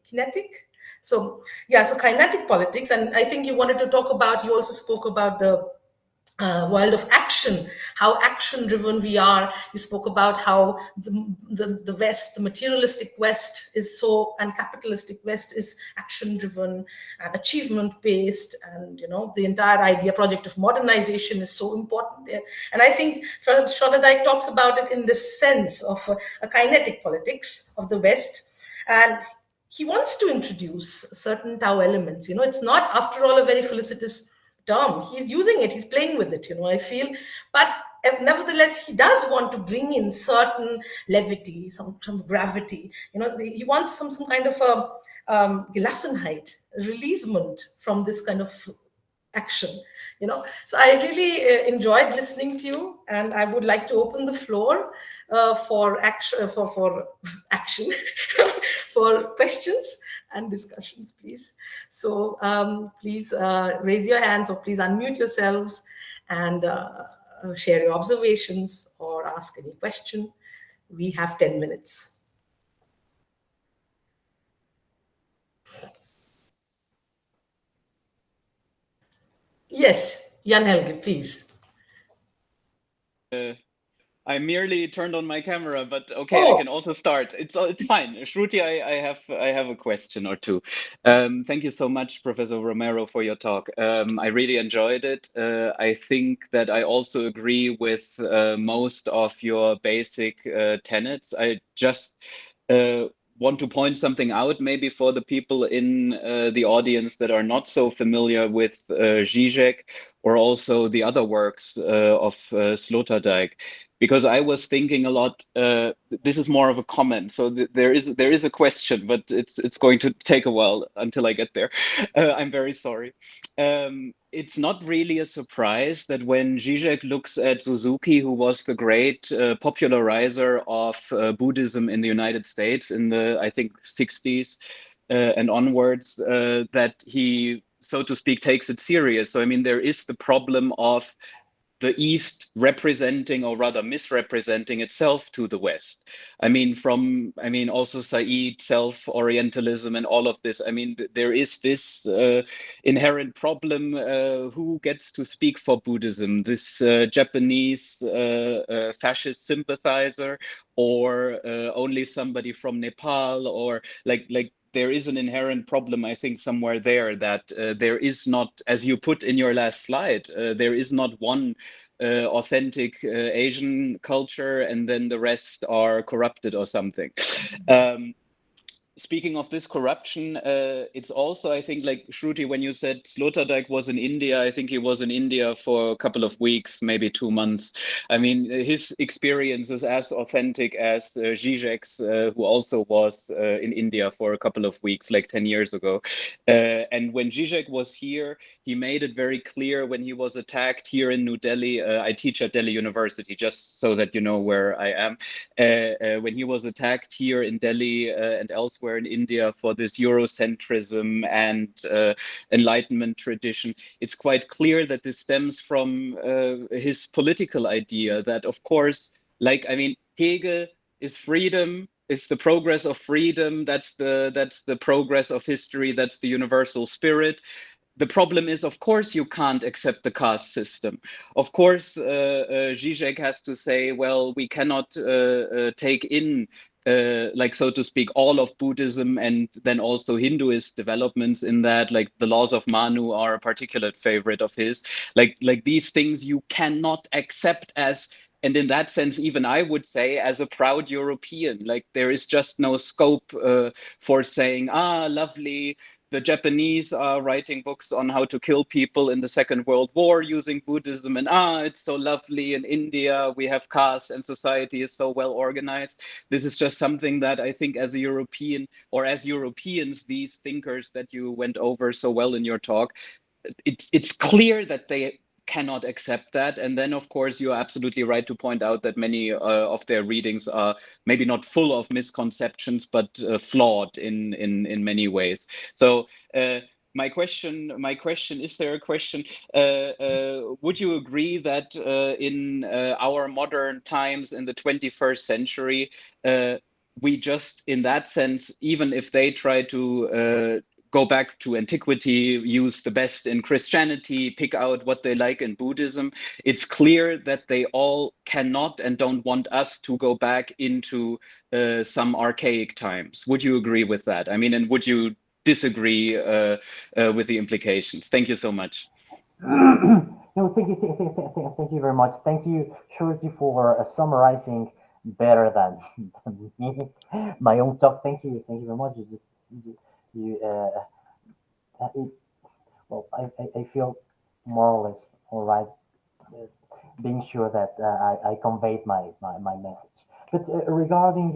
Speaker 2: kinetic. So kinetic politics. And I think you wanted to talk about, you also spoke about the world of action, how action driven we are. You spoke about how the West, the materialistic West is so, and capitalistic West is action driven and achievement based, and the entire project of modernization is so important there. And I think Sloterdijk talks about it in this sense of a kinetic politics of the West, and he wants to introduce certain Tao elements. It's not, after all, a very felicitous term. He's using it, he's playing with it, I feel. But nevertheless, he does want to bring in certain levity, some gravity. He wants some kind of a Gelassenheit, releasement from this kind of action. So I really enjoyed listening to you, and I would like to open the floor for action, for action, for questions and discussions, please. So please raise your hands, or please unmute yourselves and share your observations or ask any question. We have 10 minutes. Yes, Jan Helge, please.
Speaker 4: I merely turned on my camera, but okay, I can also start. It's fine. Shruti, I have a question or two. Thank you so much, Professor Romero, for your talk. I really enjoyed it. I think that I also agree with most of your basic tenets. I just want to point something out, maybe for the people in the audience that are not so familiar with Zizek or also the other works of Sloterdijk. because I was thinking a lot. This is more of a comment, so there is a question, but it's going to take a while until I get there. I'm very sorry. It's not really a surprise that when Zizek looks at Suzuki, who was the great popularizer of Buddhism in the United States in the, I think, 60s and onwards, that he, so to speak, takes it serious. So, I mean, there is the problem of the East representing, or rather misrepresenting itself to the West. I mean, also Said, self-Orientalism and all of this. I mean, there is this inherent problem, who gets to speak for Buddhism, this Japanese fascist sympathizer, or only somebody from Nepal, or like there is an inherent problem, I think, somewhere there, that there is not, as you put in your last slide, there is not one authentic Asian culture, and then the rest are corrupted or something. Speaking of this corruption, it's also, I think, like Shruti, when you said Sloterdijk was in India, I think he was in India for a couple of weeks, maybe 2 months. I mean, his experience is as authentic as Zizek's, who also was in India for a couple of weeks, like 10 years ago. And when Zizek was here, he made it very clear when he was attacked here in New Delhi. I teach at Delhi University, just so that you know where I am. When he was attacked here in Delhi and elsewhere in India for this Eurocentrism and Enlightenment tradition, it's quite clear that this stems from his political idea that, of course, like, I mean, Hegel is freedom, is the progress of freedom, that's the progress of history, that's the universal spirit. The problem is, of course, you can't accept the caste system. Of course, Zizek has to say, well, we cannot take in, like, so to speak, all of Buddhism and then also Hinduist developments in that, like the laws of Manu are a particular favorite of his. Like these things you cannot accept as, and in that sense, even I would say, as a proud European, like there is just no scope for saying, lovely, the Japanese are writing books on how to kill people in the Second World War using Buddhism, and it's so lovely in India, we have castes and society is so well organized. This is just something that I think as a European, or as Europeans, these thinkers that you went over so well in your talk, it's clear that they cannot accept that. And then, of course, you're absolutely right to point out that many of their readings are maybe not full of misconceptions, but flawed in many ways. So my question, is there a question? Would you agree that in our modern times, in the 21st century, we just, in that sense, even if they try to go back to antiquity, use the best in Christianity, pick out what they like in Buddhism, it's clear that they all cannot and don't want us to go back into some archaic times. Would you agree with that? I mean, and would you disagree with the implications? Thank you so much.
Speaker 3: No, thank you very much. Thank you, Shruti, for summarizing better than me, my own talk. Thank you very much. You well, I feel more or less all right, being sure that I conveyed my message. But regarding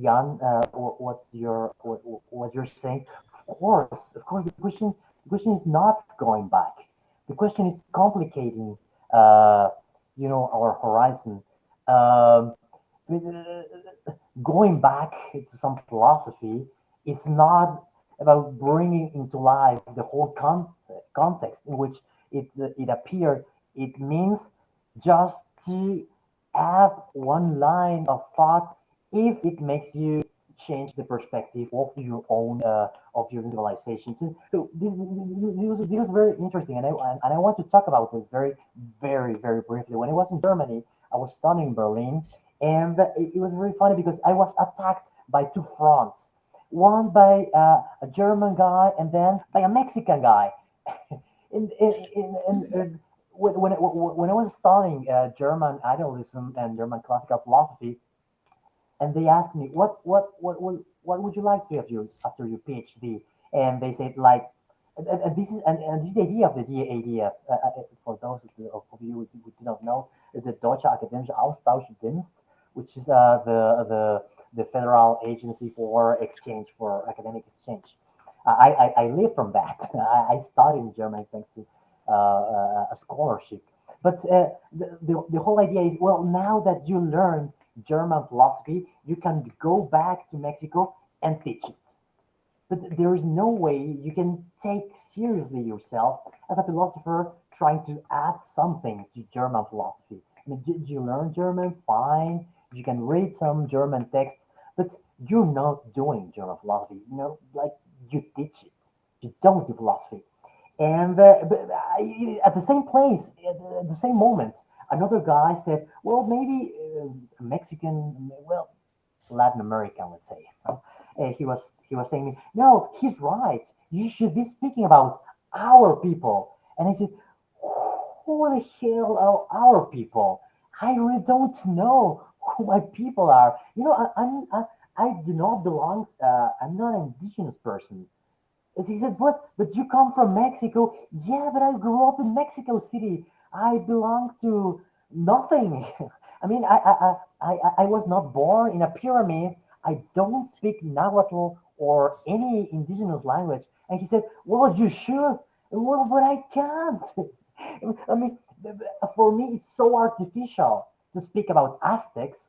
Speaker 3: Jan, what you're saying, of course, the question is not going back. The question is complicating, our horizon. Um, Going back to some philosophy is not about bringing into life the whole context in which it appeared. It means just to add one line of thought if it makes you change the perspective of your own of your visualization. So this was very interesting, and I want to talk about this very briefly. When I was in Germany, I was studying in Berlin, and it was very funny because I was attacked by two fronts. One by a German guy, and then by a Mexican guy. And when I was studying German idealism and German classical philosophy, and they asked me what would you like to have you after your PhD, and they said like and this is the idea of the DADF. For those of you who do not know, the Deutsche Akademische Austauschdienst, which is the federal agency for exchange, for academic exchange. I live from that. I studied in Germany thanks to a scholarship. But the whole idea is, well, now that you learn German philosophy, you can go back to Mexico and teach it. But there is no way you can take seriously yourself as a philosopher trying to add something to German philosophy. I mean, did you learn German? Fine. You can read some German texts, but you're not doing German philosophy. Like you teach it. You don't do philosophy. And but at the same place, at the same moment, another guy said, well, maybe Mexican, well, Latin American, let's say. He was saying, no, he's right. You should be speaking about our people. And I said, who the hell are our people? I really don't know who my people are. I do not belong. I'm not an indigenous person. As he said, but you come from Mexico. Yeah, but I grew up in Mexico City. I belong to nothing. I mean, I was not born in a pyramid. I don't speak Nahuatl or any indigenous language. And he said, well, you should. Well, but I can't. I mean, for me, it's so artificial to speak about Aztecs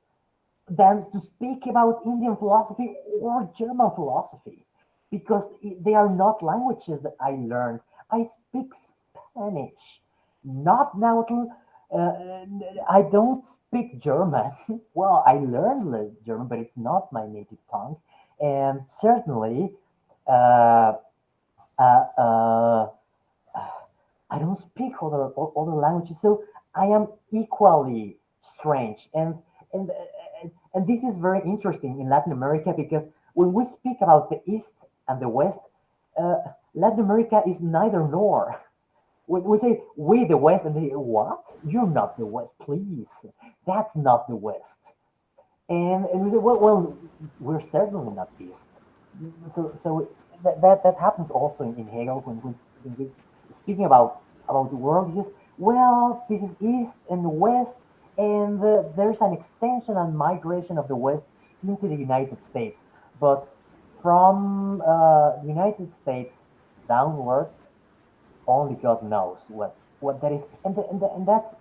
Speaker 3: than to speak about Indian philosophy or German philosophy, because they are not languages that I learned. I speak Spanish, not Nahuatl. I don't speak German. Well, I learned German, but it's not my native tongue. And certainly, uh, uh, uh, I don't speak other languages, so I am equally strange. And this is very interesting in Latin America, because when we speak about the East and the West, uh, Latin America is neither nor. When we say we the West, and they, what? You're not the West, please. That's not the West. And we say, well, we're certainly not East. So that happens also in Hegel when he's speaking about the world. He says, well, this is East and West, and there's an extension and migration of the West into the United States. But from the United States downwards, only God knows what that is, and that's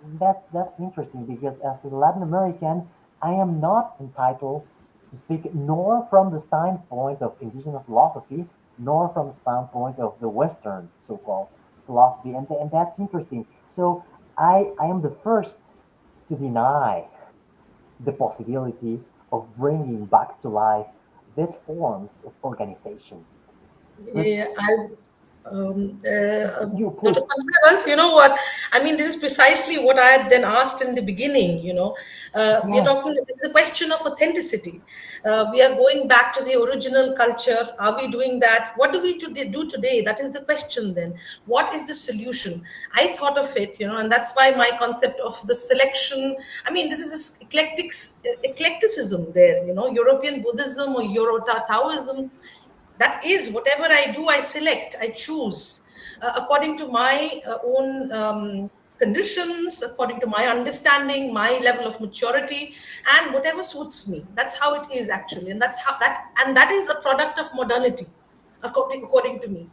Speaker 3: interesting, because as a Latin American, I am not entitled to speak nor from the standpoint of indigenous philosophy, nor from the standpoint of the Western so-called philosophy, and that's interesting. So I am the first to deny the possibility of bringing back to life that forms of organization. But
Speaker 2: Yeah,
Speaker 3: you please,
Speaker 2: Dr. Contreras, you know what? I mean, this is precisely what I had then asked in the beginning. We are
Speaker 3: yes,
Speaker 2: talking, this is a question of authenticity. We are going back to the original culture. Are we doing that? What do we do today? That is the question then. What is the solution? I thought of it, and that's why my concept of the selection, I mean, this is this eclecticism there, European Buddhism or Euro Taoism. That is, whatever I do, I select, I choose according to my own conditions, according to my understanding, my level of maturity, and whatever suits me. That's how it is actually, and that is a product of modernity, according to me.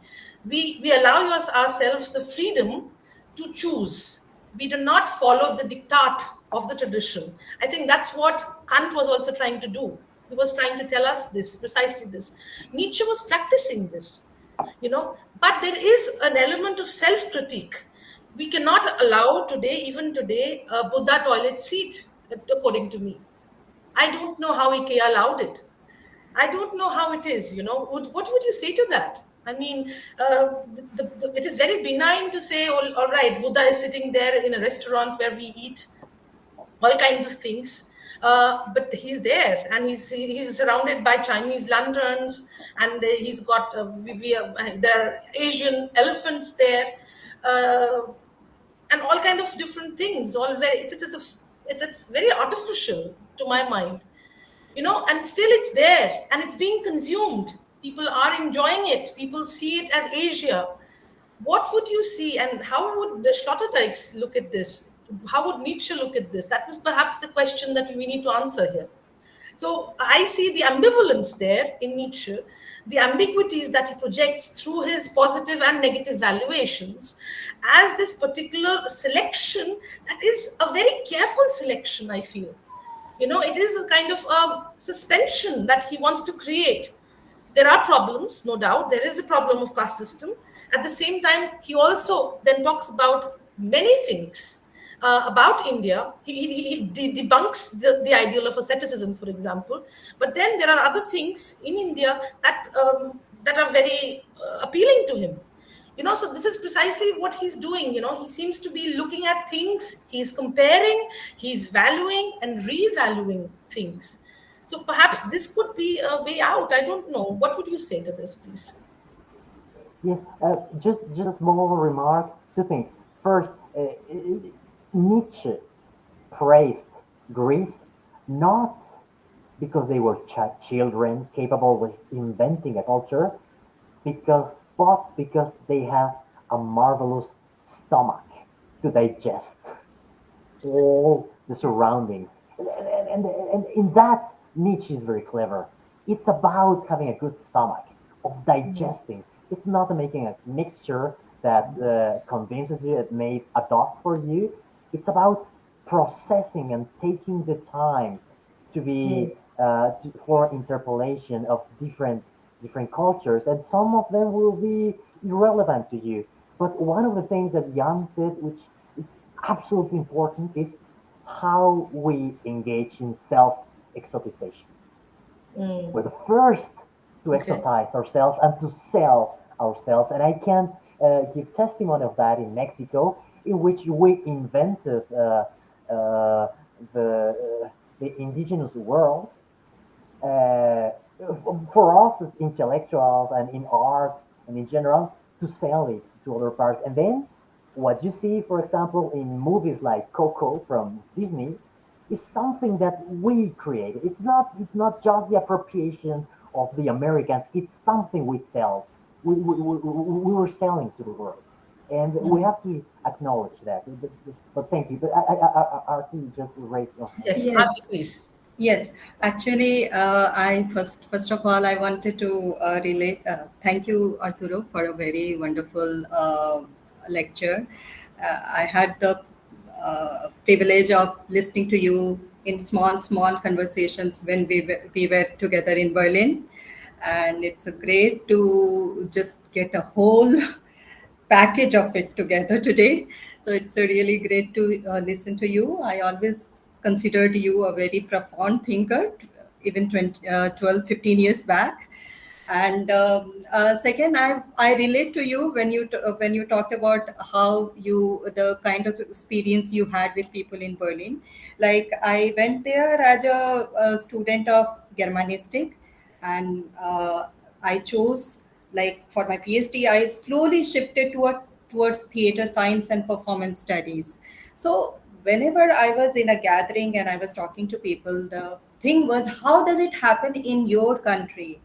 Speaker 2: We allow ourselves the freedom to choose. We do not follow the diktat of the tradition. I think that's what Kant was also trying to do. He was trying to tell us this, precisely this. Nietzsche was practicing this, but there is an element of self critique. We cannot allow today, even today, a Buddha toilet seat, according to me. I don't know how IKEA allowed it. I don't know how it is. What would you say to that? I mean, it is very benign to say, all right, Buddha is sitting there in a restaurant where we eat all kinds of things. But he's there, and he's surrounded by Chinese lanterns, and he's got there are Asian elephants there, and all kind of different things. All very it's very artificial to my mind, and still it's there and it's being consumed. People are enjoying it. People see it as Asia. what would you see, and how would the Sloterdijk look at this? How would Nietzsche look at this? That was perhaps the question that we need to answer here. So I see the ambivalence there in Nietzsche, the ambiguities that he projects through his positive and negative valuations as this particular selection that is a very careful selection, I feel. It is a kind of suspension that he wants to create. There are problems, no doubt. There is the problem of caste system. At the same time, he also then talks about many things about India. He debunks the ideal of asceticism, for example. But then there are other things in India that are very appealing to him. So this is precisely what he's doing. He seems to be looking at things, he's comparing, he's valuing and revaluing things. So perhaps this could be a way out. I don't know. What would you say to this, please?
Speaker 3: Yes, just a small remark. Two things. First, Nietzsche praised Greece not because they were children capable of inventing a culture, but because they have a marvelous stomach to digest all the surroundings. And in that, Nietzsche is very clever. It's about having a good stomach, of digesting. It's not making a mixture that convinces you, it may adopt for you. It's about processing and taking the time to be for interpolation of different cultures, and some of them will be irrelevant to you. But one of the things that Jan said, which is absolutely important, is how we engage in self-exotization. We're the first to
Speaker 2: Okay.
Speaker 3: exotize ourselves and to sell ourselves. And I can give testimony of that in Mexico, in which we invented uh, the indigenous world uh, for us as intellectuals and in art and in general to sell it to other parts. And then what you see, for example, in movies like Coco from Disney, is something that we created. It's not just the appropriation of the Americans. It's something we sell. We were selling to the world, and we have to acknowledge that. But thank you. But Artie just raised your hand.
Speaker 2: Yes, Arti,
Speaker 1: Yes.
Speaker 2: please.
Speaker 1: Yes, actually, I first of all, I wanted to relate. Thank you, Arturo, for a very wonderful lecture. I had the privilege of listening to you in small conversations when we were together in Berlin, and it's great to just get a whole package of it together today. So it's really great to listen to you. I always considered you a very profound thinker, even 12, 15 years back. And second, I relate to you when you talked about how the kind of experience you had with people in Berlin. Like I went there as a student of Germanistic, and I chose, like, for my PhD, I slowly shifted towards theater science and performance studies. So whenever I was in a gathering and I was talking to people, the thing was, how does it happen in your country?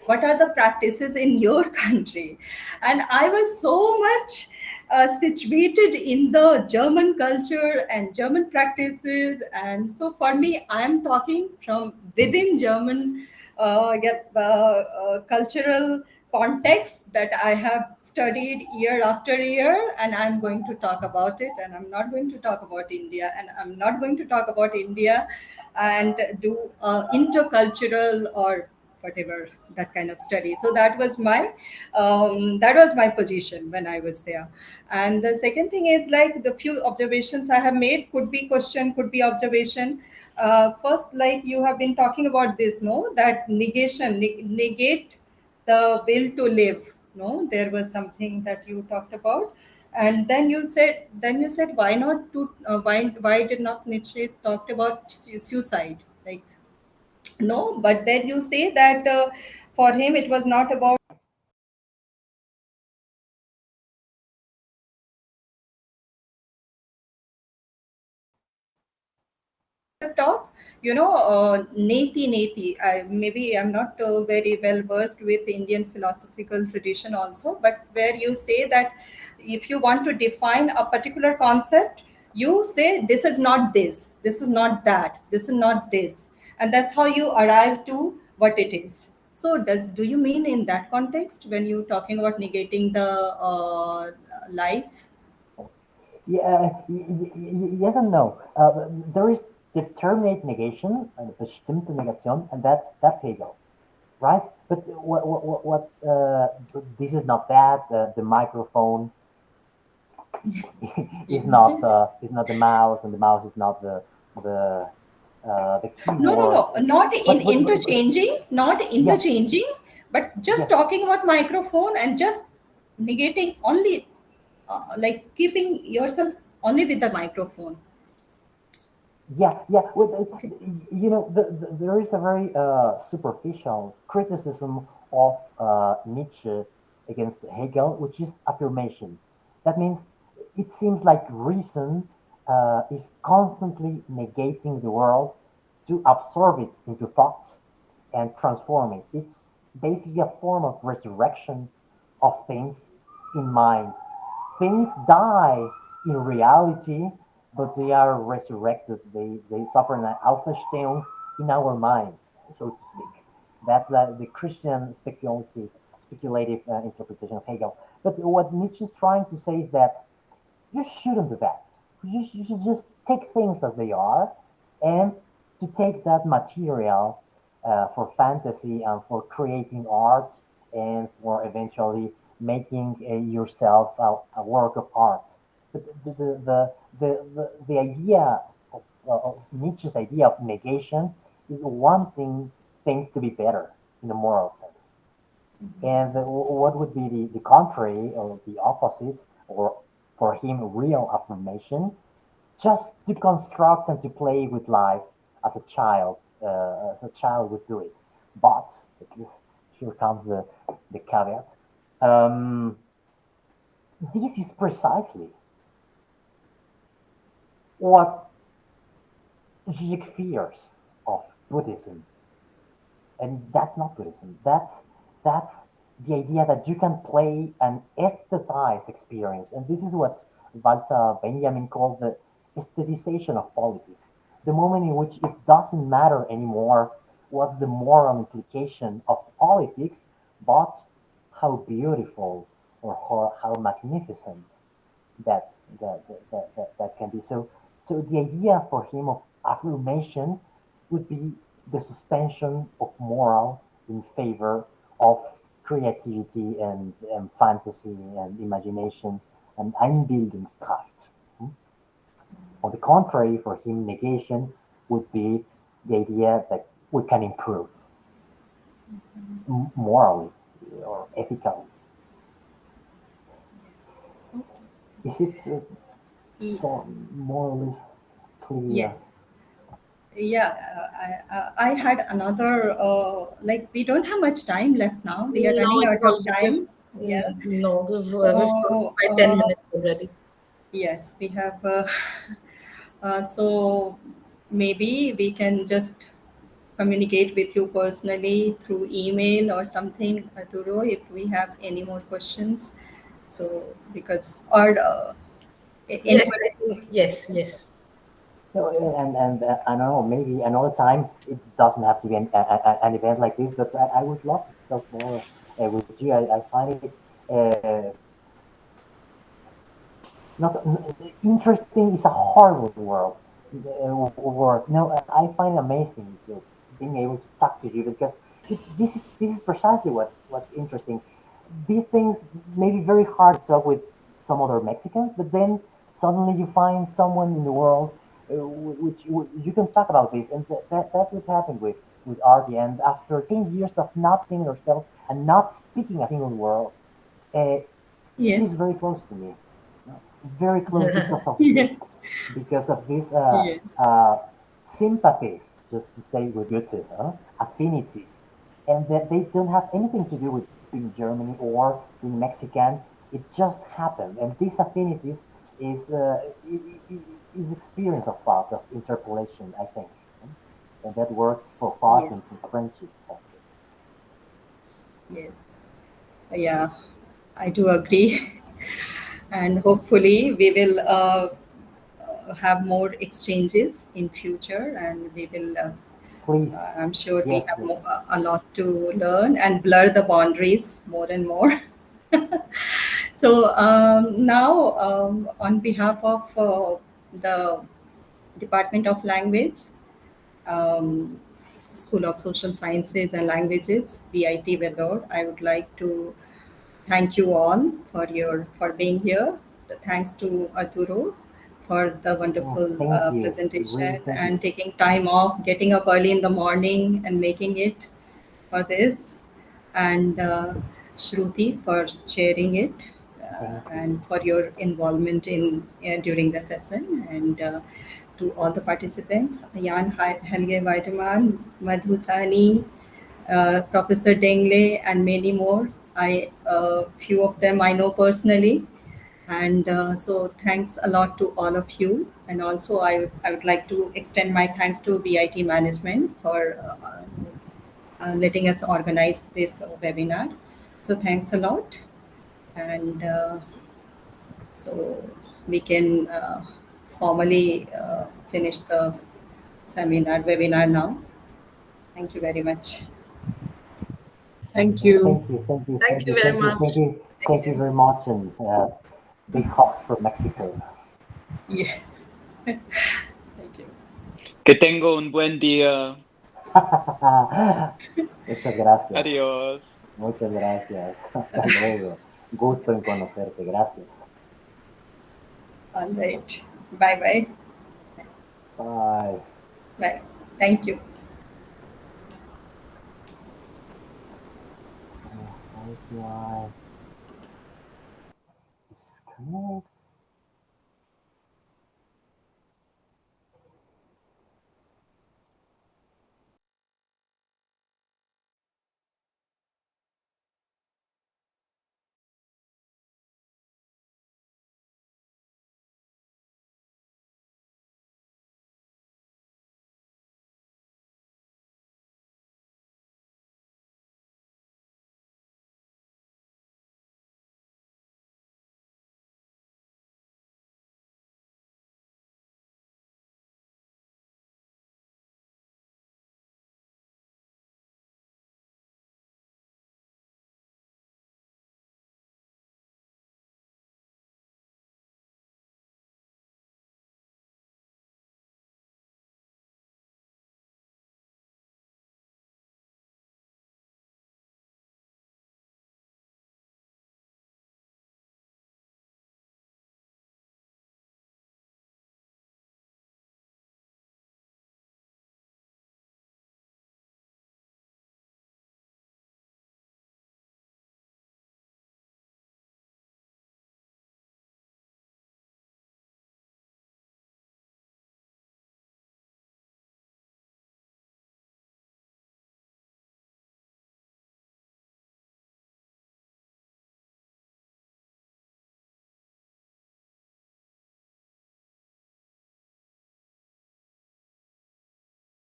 Speaker 1: What are the practices in your country? And I was so much situated in the German culture and German practices. And so for me, I am talking from within German cultural context that I have studied year after year, and I'm going to talk about it. And I'm not going to talk about India, and I'm not going to talk about India and do intercultural or whatever that kind of study. So that was my position when I was there. And the second thing is, like, the few observations I have made could be question, could be observation. First, like, you have been talking about this, no, that negate the will to live. No, there was something that you talked about. And then you said why not to why did not Nietzsche talked about suicide, like, no, but then you say that for him it was not about concept of, neti neti. Maybe I'm not very well versed with Indian philosophical tradition also, but where you say that if you want to define a particular concept, you say this is not this, this is not that, this is not this, and that's how you arrive to what it is. So do you mean in that context when you're talking about negating the life?
Speaker 3: Yeah, yes and no. There is determinate negation, bestimmte Negation, and that's Hegel, right? But this is not that. The microphone is not the mouse, and the mouse is not the
Speaker 1: No, no,
Speaker 3: keyboard.
Speaker 1: no, not in
Speaker 3: But
Speaker 1: interchanging, not
Speaker 3: yeah,
Speaker 1: interchanging, but just
Speaker 3: yes,
Speaker 1: talking about microphone and just negating only, like keeping yourself only with the microphone.
Speaker 3: yeah. Well,
Speaker 1: Okay.
Speaker 3: there is a very superficial criticism of Nietzsche against Hegel, which is affirmation. That means it seems like reason is constantly negating the world to absorb it into thought and transform it. It's basically a form of resurrection of things in mind. Things die in reality, but they are resurrected. They suffer an Auferstehung in our mind, so to speak. That's the Christian speculative interpretation of Hegel. But what Nietzsche is trying to say is that you shouldn't do that. You should just take things as they are, and to take that material for fantasy and for creating art and for eventually making yourself a work of art. But the idea of Nietzsche's idea of negation is wanting things to be better in a moral sense. And what would be the contrary or the opposite, or for him, real affirmation? Just to construct and to play with life as a child would do it. But here comes the caveat. Um, this is precisely what Zizek fears of Buddhism, and that's not Buddhism. That's the idea that you can play and aesthetize experience, and this is what Walter Benjamin called the aestheticization of politics. The moment in which it doesn't matter anymore what's the moral implication of politics, but how beautiful or how magnificent that can be. So the idea for him of affirmation would be the suspension of moral in favor of creativity and fantasy and imagination and Einbildungskraft. On the contrary, for him, negation would be the idea that we can improve morally or ethically. Is it
Speaker 1: Y-
Speaker 3: so more or less clear?
Speaker 1: Yes. Yeah, I had another, like, we don't have much time left now. We are
Speaker 2: No,
Speaker 1: running
Speaker 2: it's
Speaker 1: out of
Speaker 2: all,
Speaker 1: time. Yeah.
Speaker 2: no, we've
Speaker 1: So,
Speaker 2: crossed by 10 minutes already.
Speaker 1: yes, we have. So maybe we can just communicate with you personally through email or something, Arturo, if we have any more questions. So, because, or
Speaker 2: Yes,
Speaker 1: anybody.
Speaker 2: I think, yes.
Speaker 3: No, and I don't know, maybe another time it doesn't have to be an event like this, but I would love to talk more with you. I find it not interesting is a horrible word. No, I find it amazing being able to talk to you because this is precisely what's interesting. These things may be very hard to talk with some other Mexicans, but then suddenly you find someone in the world which you can talk about this, and that's what happened with Artie. And after 10 years of not seeing ourselves and not speaking a single word, uh, she's
Speaker 1: Yes.
Speaker 3: very close to me, very close
Speaker 1: Yes.
Speaker 3: because of these
Speaker 1: Yes.
Speaker 3: sympathies, just to say with Goethe, affinities, and that they don't have anything to do with being Germany or being Mexican. It just happened, and these affinities is is experience of thought of interpolation, I think. and that works for thought and
Speaker 1: Yes.
Speaker 3: for friendship also.
Speaker 1: Yes. Yeah, I do agree. And hopefully we will have more exchanges in future, and we will
Speaker 3: Please,
Speaker 1: I'm sure we
Speaker 3: yes,
Speaker 1: have
Speaker 3: please.
Speaker 1: a lot to learn and blur the boundaries more and more. So now, on behalf of the Department of Language, um, School of Social Sciences and Languages, VIT Vellore, I would like to thank you all for being here. Thanks to Arturo for the
Speaker 3: Oh,
Speaker 1: wonderful
Speaker 3: thank you. Really,
Speaker 1: presentation
Speaker 3: thank you.
Speaker 1: and taking time off, getting up early in the morning and making it for this, and Shruti for sharing it,
Speaker 3: Thank you.
Speaker 1: and for your involvement in during the session, and to all the participants, Jan Helge Weidemann, Madhu Sani, Professor Dengle, and many more. I few of them I know personally, and so thanks a lot to all of you. And also, I would like to extend my thanks to VIT management for letting us organize this webinar. So thanks a lot, and so we can formally finish the webinar now. Thank you very much.
Speaker 5: Thank you.
Speaker 3: Thank you. Thank you.
Speaker 2: Thank
Speaker 3: Thank
Speaker 2: you
Speaker 3: you.
Speaker 2: very
Speaker 3: Thank you.
Speaker 2: much.
Speaker 3: Thank you.
Speaker 1: Thank
Speaker 3: Thank you
Speaker 1: you.
Speaker 3: very much, and big hugs from Mexico.
Speaker 1: Yeah. Thank you.
Speaker 4: Que tengo un buen día.
Speaker 3: Muchas gracias.
Speaker 4: Adiós.
Speaker 3: Muchas gracias. Hasta luego. Gusto en conocerte. Gracias.
Speaker 1: All right. Bye bye.
Speaker 3: Bye.
Speaker 1: Bye. Thank you.
Speaker 3: So how do I disconnect?